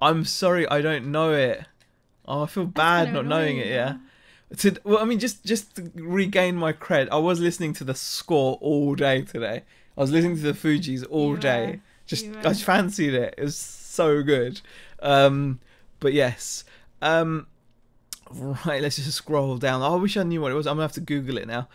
I'm sorry, I don't know it. Oh, I feel bad not knowing it. Yeah. Well, I mean, just to regain my cred, I was listening to the score all day today. I was listening to the Fugees all day. I just fancied it. It was so good. But yes. Right, let's just scroll down. I wish I knew what it was. I'm gonna have to Google it now.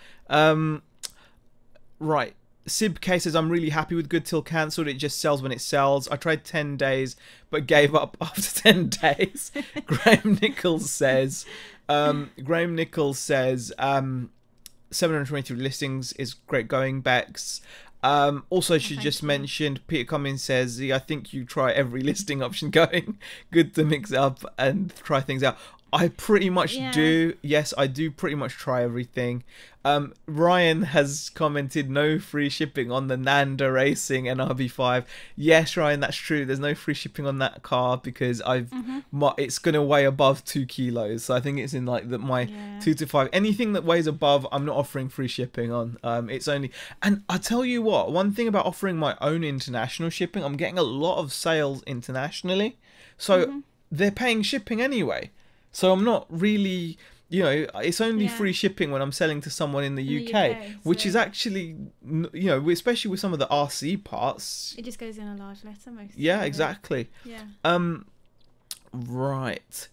Right. Sib K says, I'm really happy with Good Till cancelled. It just sells when it sells. I tried 10 days, but gave up after 10 days. Graham Nichols says, 723 listings is great going, Bex. Also, she just mentioned, Peter Cummins says, I think you try every listing option going. Good to mix up and try things out. I pretty much do. Yes, I do pretty much try everything. Ryan has commented no free shipping on the Nanda Racing and RB5. Yes, Ryan, that's true. There's no free shipping on that car because it's going to weigh above 2 kilos. So I think it's in like my 2 to 5. Anything that weighs above, I'm not offering free shipping on. It's only, and I tell you what, one thing about offering my own international shipping, I'm getting a lot of sales internationally. So they're paying shipping anyway. So I'm not really, it's only free shipping when I'm selling to someone in the UK, which is actually, especially with some of the RC parts. It just goes in a large letter most. Yeah, exactly. Yeah. Right.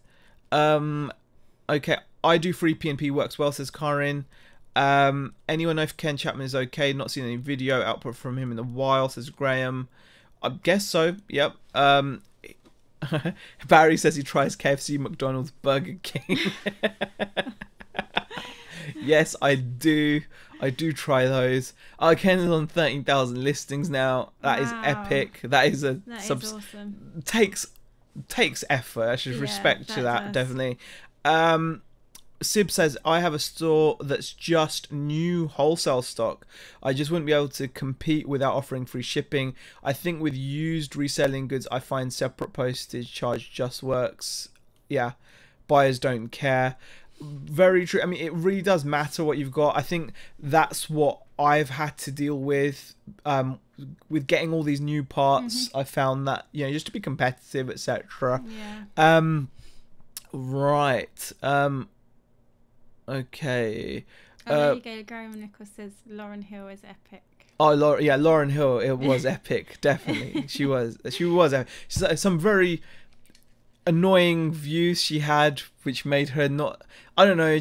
Okay, I do free P&P works well, says Karin. Anyone know if Ken Chapman is okay? Not seen any video output from him in a while, says Graham. I guess so, yep. Barry says he tries KFC, McDonald's, Burger King. Yes, I do. I do try those. Ken is on 13,000 listings now. That is epic. That is awesome. Takes effort. I should respect to that, definitely. Sib says, I have a store that's just new wholesale stock. I just wouldn't be able to compete without offering free shipping. I think with used reselling goods, I find separate postage charge just works. Yeah, buyers don't care. Very true. I mean, it really does matter what you've got. I think that's what I've had to deal with getting all these new parts. I found that, just to be competitive, etc. Yeah. Right. Okay. There you go. Graham Nichols says Lauren Hill is epic. Oh, Lauren Hill. It was epic, definitely. She was epic. Some very annoying views she had, which made her not. I don't know.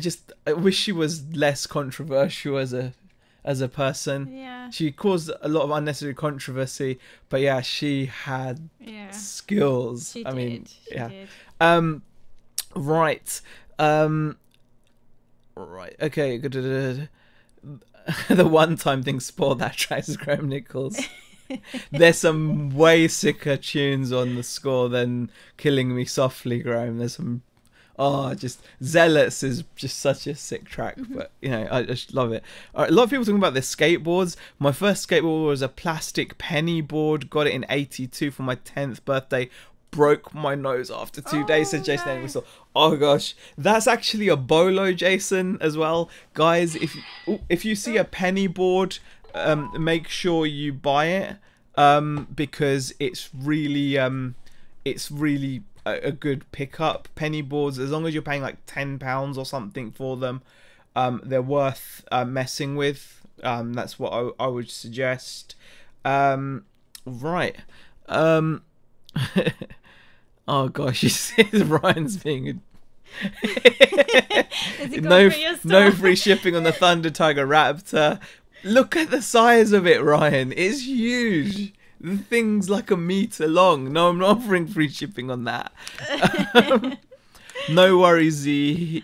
I wish she was less controversial as a person. Yeah. She caused a lot of unnecessary controversy, but yeah, she had skills. She did. Did. Right. Right. Okay. The one-time thing spoiled that track is Graham Nichols. There's some way sicker tunes on the score than Killing Me Softly, Graham. There's some. Just Zealots is just such a sick track, but I just love it. All right, a lot of people talking about their skateboards. My first skateboard was a plastic penny board. Got it in '82 for my 10th birthday. Broke my nose after 2 days, said Jason Edwards. Oh gosh, that's actually a bolo, Jason, as well, guys. If you see a penny board, make sure you buy it, because it's really a good pickup. Penny boards, as long as you're paying like £10 or something for them, they're worth messing with. That's what I would suggest. Right. Oh gosh, you see Ryan's being no free shipping on the Thunder Tiger Raptor. Look at the size of it, Ryan. It's huge. The thing's like a meter long. No, I'm not offering free shipping on that. No worries, Z.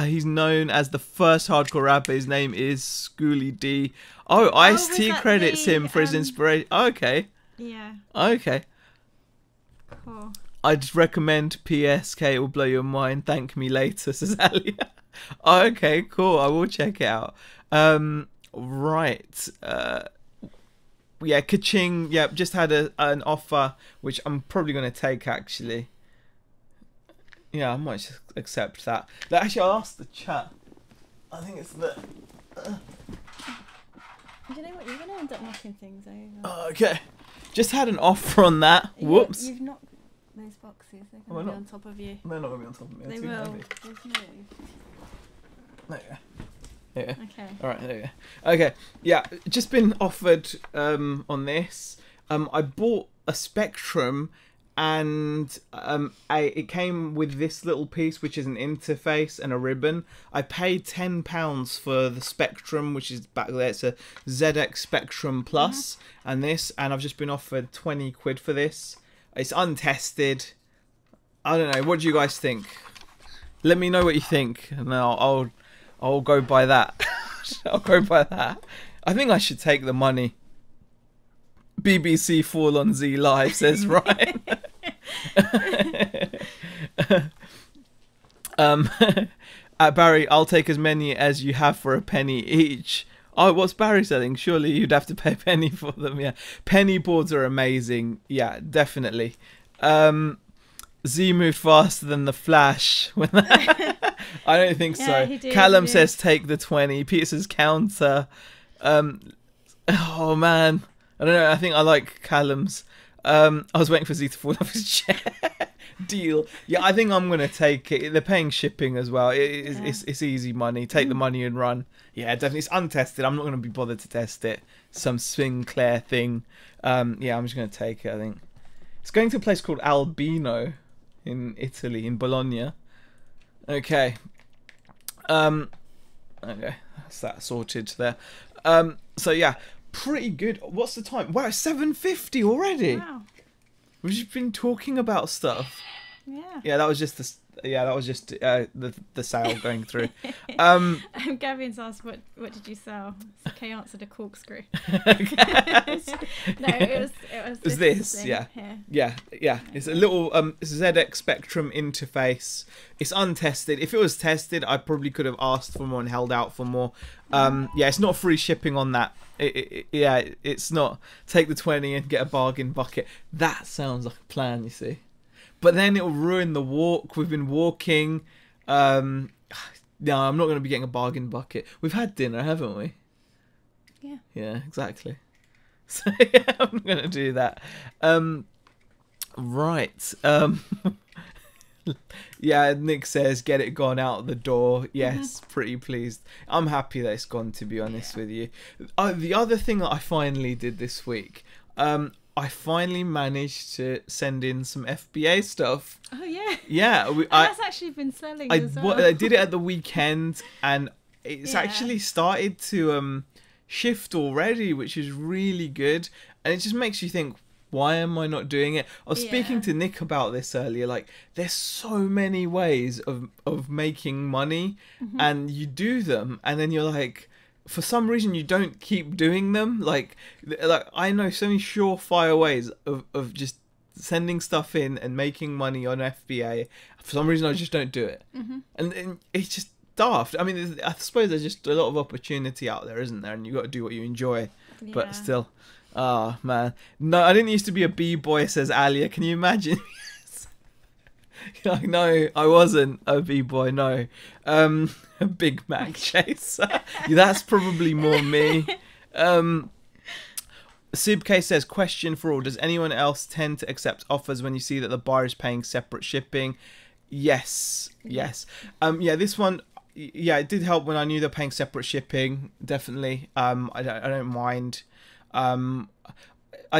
He's known as the first hardcore rapper. His name is Schooly D. Oh, Ice-T credits him for his inspiration. Okay. Yeah. Okay. Cool. I'd recommend PSK. It will blow your mind. Thank me later, says Alia. Okay, cool. I will check it out. Right. Yeah, Kaching. Yeah, just had an offer, which I'm probably going to take, actually. Yeah, I might just accept that. Actually, I'll ask the chat. I think it's the... Do you know what? You're going to end up knocking things over. Okay. Just had an offer on that. Whoops. You've knocked those boxes. They're going to be on top of you. They're not going to be on top of me. They will. They've moved. There you go. Yeah. Okay. All right. There you go. Okay. Yeah. Just been offered on this. I bought a Spectrum, and it came with this little piece, which is an interface and a ribbon. I paid £10 for the Spectrum, which is back there. It's a ZX Spectrum Plus, and this, and I've just been offered 20 quid for this. It's untested. I don't know. What do you guys think? Let me know what you think, and I'll go by that. I'll go by that. I think I should take the money. BBC Fall on Z Live, says Ryan. Barry, I'll take as many as you have for a penny each. Oh, what's Barry selling? Surely you'd have to pay a penny for them. Yeah, penny boards are amazing. Yeah, definitely. Z moved faster than the Flash. I don't think so. He did, Callum says take the 20. Peter says counter. Oh man, I don't know. I think I like Callum's. I was waiting for Z to fall off his chair. Deal. Yeah, I think I'm gonna take it. They're paying shipping as well. It's easy money. Take the money and run. Yeah, definitely. It's untested. I'm not gonna be bothered to test it. Some Sinclair thing. Yeah, I'm just gonna take it. I think it's going to a place called Albino in Italy, in Bologna. Okay. Okay, that's that sorted there. So yeah, pretty good. What's the time? Wow, 7:50 already. Wow. We've just been talking about stuff. Yeah. Yeah, that was just the sale going through. Gavin's asked, what did you sell? So Kay answered a corkscrew. Okay. No, it was this thing yeah. here. Yeah. It's a little ZX Spectrum interface. It's untested. If it was tested, I probably could have asked for more and held out for more. Yeah, it's not free shipping on that. It's not take the 20 and get a bargain bucket. That sounds like a plan, you see. But then it'll ruin the walk. We've been walking. No, I'm not going to be getting a bargain bucket. We've had dinner, haven't we? Yeah. Yeah, exactly. So yeah, I'm going to do that. Right. Yeah, Nick says get it gone out the door. Yes, pretty pleased. I'm happy that it's gone, to be honest with you. The other thing that I finally did this week, I finally managed to send in some FBA stuff. Oh yeah. Yeah, That's actually been selling as well. I did it at the weekend, and it's actually started to shift already, which is really good. And it just makes you think, why am I not doing it? I was speaking to Nick about this earlier. Like, there's so many ways of making money, and you do them, and then you're like, for some reason you don't keep doing them. Like I know so many surefire ways of just sending stuff in and making money on FBA. For some reason I just don't do it. And it's just daft. I mean, I suppose there's just a lot of opportunity out there, isn't there? And you got to do what you enjoy. Yeah. But still, oh man, no, I didn't used to be a b-boy, says Alia. Can you imagine? Like, no, I wasn't a b-boy. No, a Big Mac chaser. That's probably more me. Sibk says, question for all, does anyone else tend to accept offers when you see that the buyer is paying separate shipping? Yes. Yeah, this one, yeah, it did help when I knew they're paying separate shipping. Definitely. I don't mind. I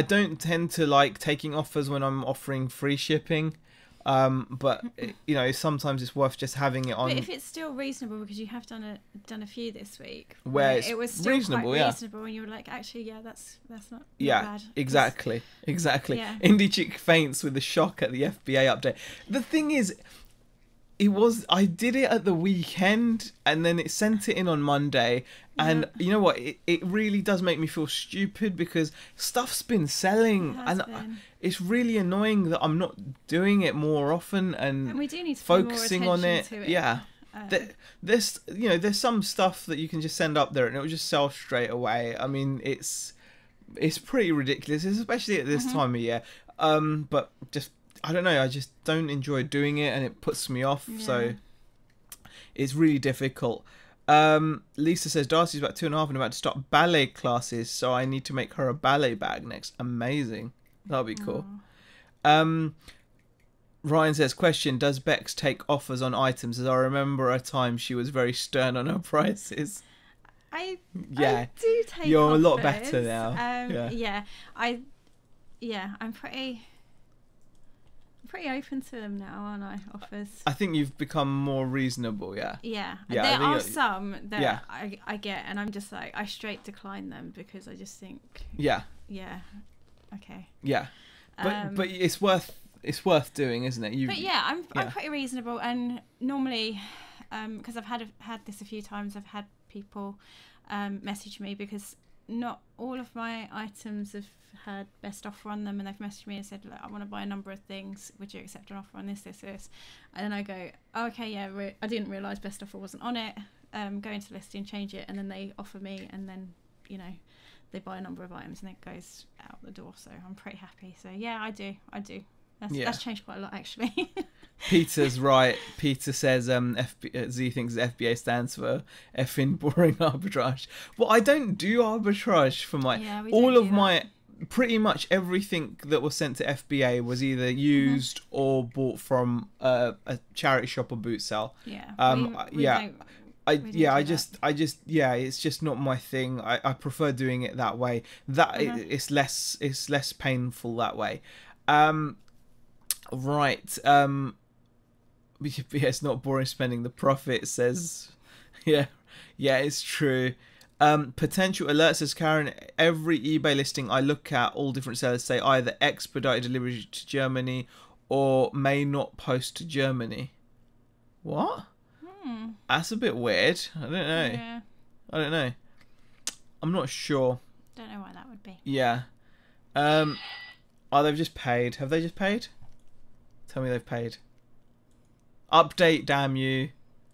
don't tend to like taking offers when I'm offering free shipping. But you know, sometimes it's worth just having it on. But if it's still reasonable, because you have done a few this week where it was still reasonable, quite reasonable, and you were like, actually, yeah, that's not bad. Exactly. Yeah. Indie chick faints with the shock at the FBA update. The thing is, I did it at the weekend, and then it sent it in on Monday, and you know what? It really does make me feel stupid because stuff's been selling, and it's really annoying that I'm not doing it more often and we do need to focusing pay more on it. to it. Yeah. There's some stuff that you can just send up there and it will just sell straight away. I mean, it's pretty ridiculous, especially at this time of year. But just, I don't know, I just don't enjoy doing it and it puts me off. Yeah. So it's really difficult. Lisa says Darcy's about 2.5 and about to start ballet classes, so I need to make her a ballet bag next. Amazing. That'll be cool. Ryan says, question, does Bex take offers on items? As I remember a time she was very stern on her prices. I do take You're offers. a lot better now. I'm pretty... pretty open to them now, aren't I? Offers. I think you've become more reasonable. Yeah. Yeah. Yeah, There are you're- some that Yeah. I get, and I'm just like, I straight decline them because I just think, Yeah. yeah, okay. Yeah. But it's worth doing, isn't it? But yeah, I'm Yeah. pretty reasonable, and normally, because I've had this a few times, I've had people message me because not all of my items have had best offer on them, and they've messaged me and said, look, I want to buy a number of things, would you accept an offer on this, and then I go, oh, okay, yeah, I didn't realise best offer wasn't on it, go into listing, change it, and then they offer me, and then they buy a number of items and it goes out the door, so I'm pretty happy. So yeah, I do that's changed quite a lot, actually. Peter's right. Peter says Z thinks FBA stands for effing boring arbitrage. Well, I don't do arbitrage for my... Yeah, we all don't of do my... that. Pretty much everything that was sent to FBA was either used or bought from a charity shop or boot sale. Yeah. Yeah. Yeah. It's just not my thing. I prefer doing it that way. It's less painful that way. Right. Yeah, it's not boring spending the profit, says. Yeah, it's true. Potential alerts, says Karen. Every eBay listing I look at, all different sellers say either expedited delivery to Germany or may not post to Germany. What? That's a bit weird. I don't know. Yeah. I don't know. I'm not sure. Don't know why that would be. Yeah. Oh, they've just paid. Have they just paid? Tell me they've paid. Update, damn you.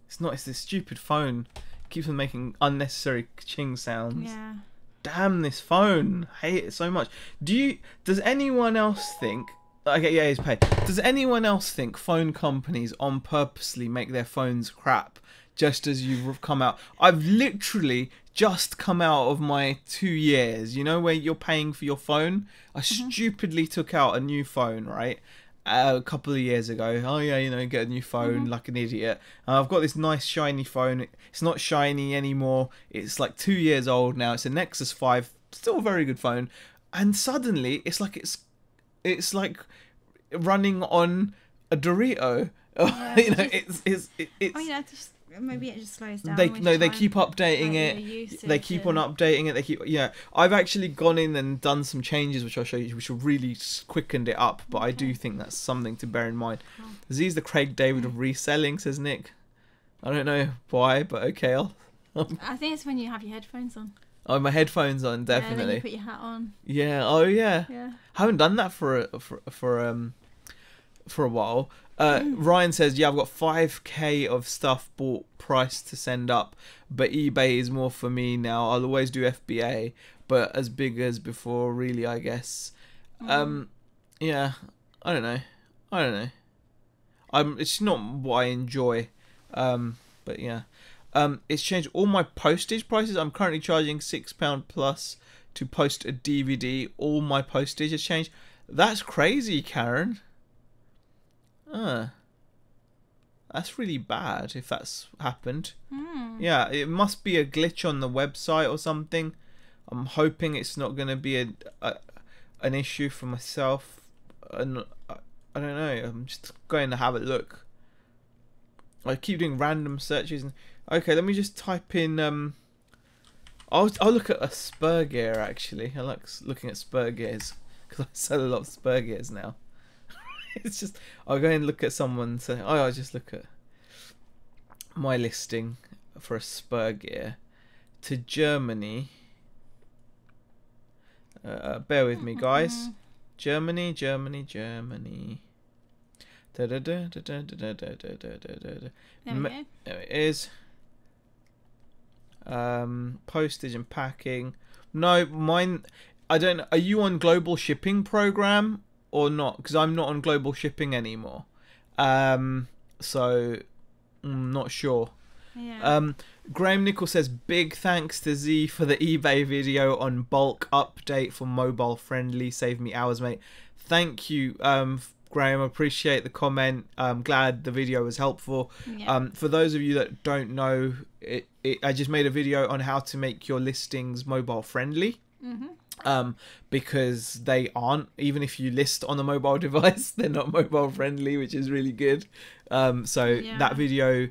It's this stupid phone. It keeps on making unnecessary ching sounds. Yeah. Damn this phone. I hate it so much. Does anyone else think... Okay, yeah, he's paid. Does anyone else think phone companies on purposely make their phones crap just as you've come out? I've literally just come out of my 2 years, where you're paying for your phone. I stupidly took out a new phone, right? A couple of years ago. Oh yeah, get a new phone like an idiot. I've got this nice shiny phone. It's not shiny anymore. It's like 2 years old now. It's a Nexus 5, still a very good phone. And suddenly it's like running on a Dorito. Yeah, it's just maybe it just slows down. They keep updating it. They keep on updating it. I've actually gone in and done some changes, which I'll show you, which have really quickened it up. But I do think that's something to bear in mind. Z's the Craig David of reselling, says Nick. I don't know why, but okay. I think it's when you have your headphones on. Oh, my headphones on, definitely. Yeah, then you put your hat on. Yeah. Oh, yeah. Yeah. Haven't done that for a while. Ryan says, yeah, I've got 5k of stuff bought, price to send up, but eBay is more for me now. I'll always do FBA, but as big as before, really, I guess. Yeah, I don't know. It's not what I enjoy, but yeah. It's changed all my postage prices. I'm currently charging £6 plus to post a DVD. All my postage has changed. That's crazy, Karen. That's really bad if that's happened. Yeah, it must be a glitch on the website or something. I'm hoping it's not going to be an issue for myself. And I don't know. I'm just going to have a look. I keep doing random searches. Okay, let me just type in. I'll look at a spur gear actually. I like looking at spur gears because I sell a lot of spur gears now. It's just I'll go and look at someone. Say, I'll just look at my listing for a spur gear to Germany. Bear with me, guys. Germany. There it is. Postage and packing. No, mine. I don't. Are you on global shipping program or not? Because I'm not on global shipping anymore. So I'm not sure. Yeah. Graham Nickel says, big thanks to Z for the eBay video on bulk update for mobile friendly. Saved me hours, mate. Thank you, Graham. I appreciate the comment. I'm glad the video was helpful. Yeah. For those of you that don't know, I just made a video on how to make your listings mobile friendly. because they aren't. Even if you list on a mobile device, they're not mobile friendly, which is really good. So that video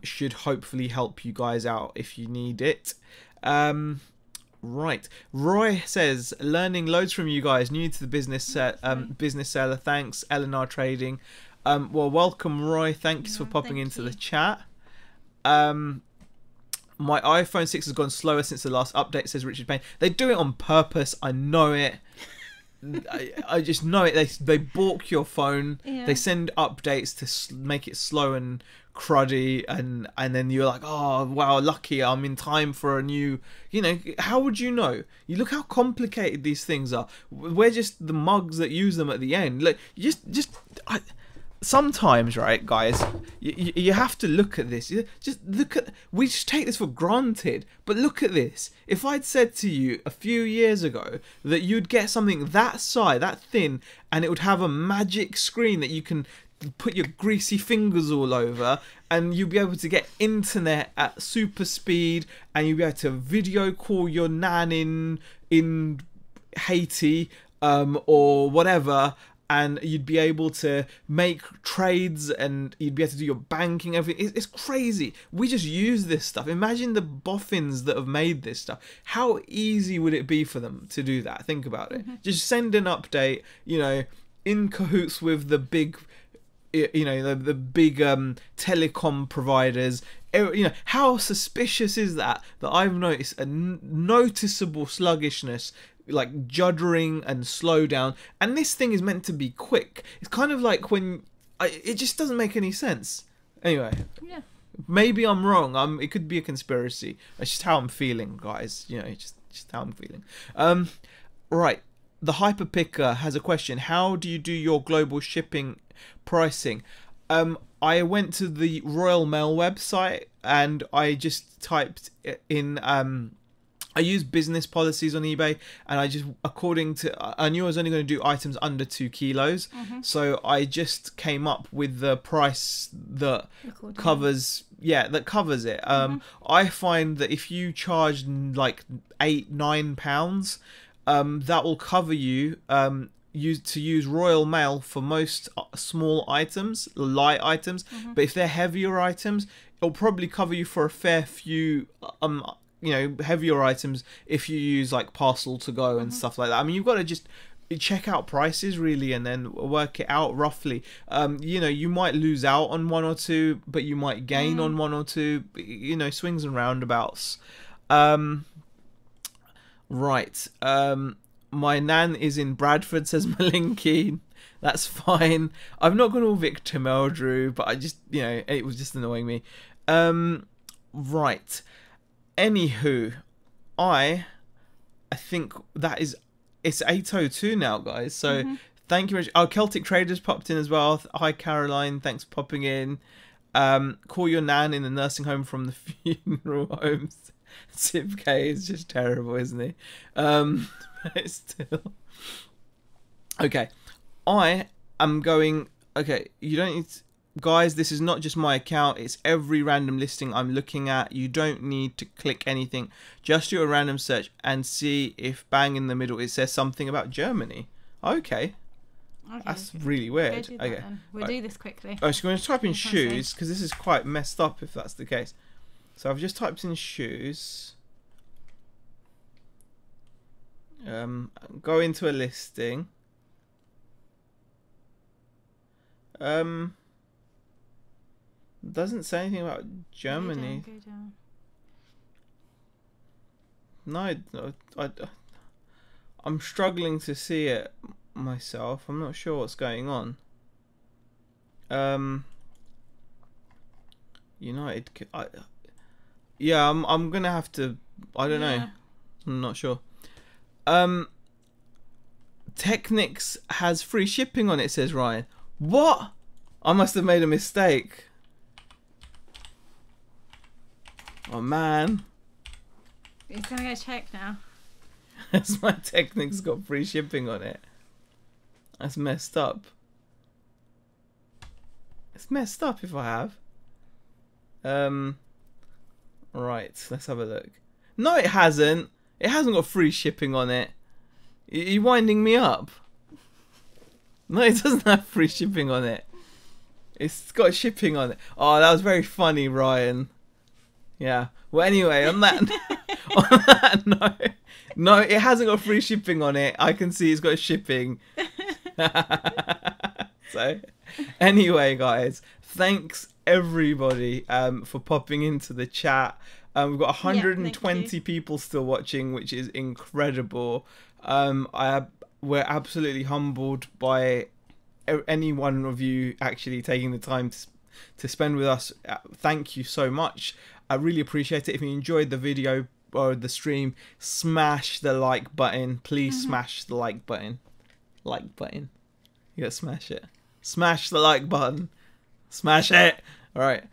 should hopefully help you guys out if you need it. Right, Roy says, learning loads from you guys, new to the business business seller. Thanks, LNR Trading. Well, welcome, Roy. Thanks for popping into the chat. My iPhone 6 has gone slower since the last update, says Richard Payne. They do it on purpose. I know it. I just know it. They balk your phone. They send updates to make it slow and cruddy, and then you're like, oh wow, lucky I'm in time for a new. You know, how would you know? You look how complicated these things are. We're just the mugs that use them at the end. Like, sometimes, right, guys, you have to look at this. Just look at. We just take this for granted, but look at this. If I'd said to you a few years ago that you'd get something that size, that thin, and it would have a magic screen that you can put your greasy fingers all over, and you'll be able to get internet at super speed, and you'll be able to video call your nan in Haiti, or whatever, and you'd be able to make trades, and you'd be able to do your banking, everything. It's crazy. We just use this stuff. Imagine the boffins that have made this stuff. How easy would it be for them to do that? Think about it. Just send an update, you know, in cahoots with the big, you know, the big telecom providers. You know, how suspicious is that I've noticed a noticeable sluggishness, like juddering and slow down, and this thing is meant to be quick. It's kind of like when it just doesn't make any sense. Anyway, maybe I'm wrong. It could be a conspiracy. It's just how I'm feeling, guys. You know, just how I'm feeling. Right. The Hyperpicker has a question. How do you do your global shipping pricing? I went to the Royal Mail website and I just typed in. I used business policies on eBay, and I just, according to, I knew I was only going to do items under 2 kilos, so I just came up with the price that covers, that covers it. I find that if you charge like £8-9, that will cover you. Use Royal Mail for most small items, light items, but if they're heavier items, it'll probably cover you for a fair few you know, heavier items if you use like Parcel to Go and stuff like that. I mean, you've got to just check out prices really, and then work it out roughly. You know, you might lose out on one or two, but you might gain on one or two. You know, swings and roundabouts. Right. My nan is in Bradford, says Malinkeen. That's fine. I've not gone all Victor Meldrew, but I just, you know, it was just annoying me. Right. Anywho, I think that is, it's 8:02 now, guys. So thank you very much. Our Celtic Traders popped in as well. Hi, Caroline. Thanks for popping in. Call your nan in the nursing home from the funeral homes. Sip K is just terrible, isn't he? But still. Okay. I am going... Okay, you don't need to... Guys, this is not just my account, it's every random listing I'm looking at. You don't need to click anything. Just do a random search and see if bang in the middle it says something about Germany. Okay. That's really weird. Okay. We'll do this quickly. I'm just going to type in shoes, because this is quite messed up if that's the case. So I've just typed in shoes. Go into a listing. Doesn't say anything about Germany. Go down. No, I'm struggling to see it myself. I'm not sure what's going on. United. Yeah, I'm gonna have to. I don't know. I'm not sure. Technics has free shipping on it, says Ryan. What? I must have made a mistake. Oh man. He's gonna go check now. Has my Technics got free shipping on it? That's messed up. It's messed up if I have. Right, let's have a look. No, it hasn't. It hasn't got free shipping on it. Are you winding me up? No, it doesn't have free shipping on it. It's got shipping on it. Oh, that was very funny, Ryan. Yeah. Well, anyway, on that note, no, it hasn't got free shipping on it. I can see it's got shipping. So, anyway, guys, thanks everybody for popping into the chat. We've got 120 people still watching, which is incredible. We're absolutely humbled by any one of you actually taking the time to spend with us. Thank you so much. I really appreciate it. If you enjoyed the video or the stream, smash the like button. Please smash the like button. Like button. You gotta smash it. Smash the like button. Smash it. All right.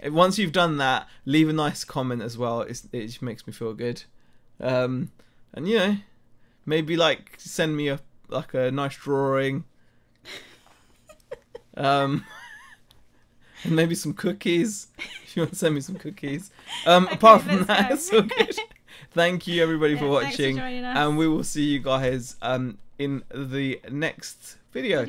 Once you've done that, leave a nice comment as well. It just makes me feel good. And you know, maybe like send me a nice drawing. And maybe some cookies. If you want to send me some cookies. Apart from that, it's all good. Thank you everybody for watching. And we will see you guys in the next video.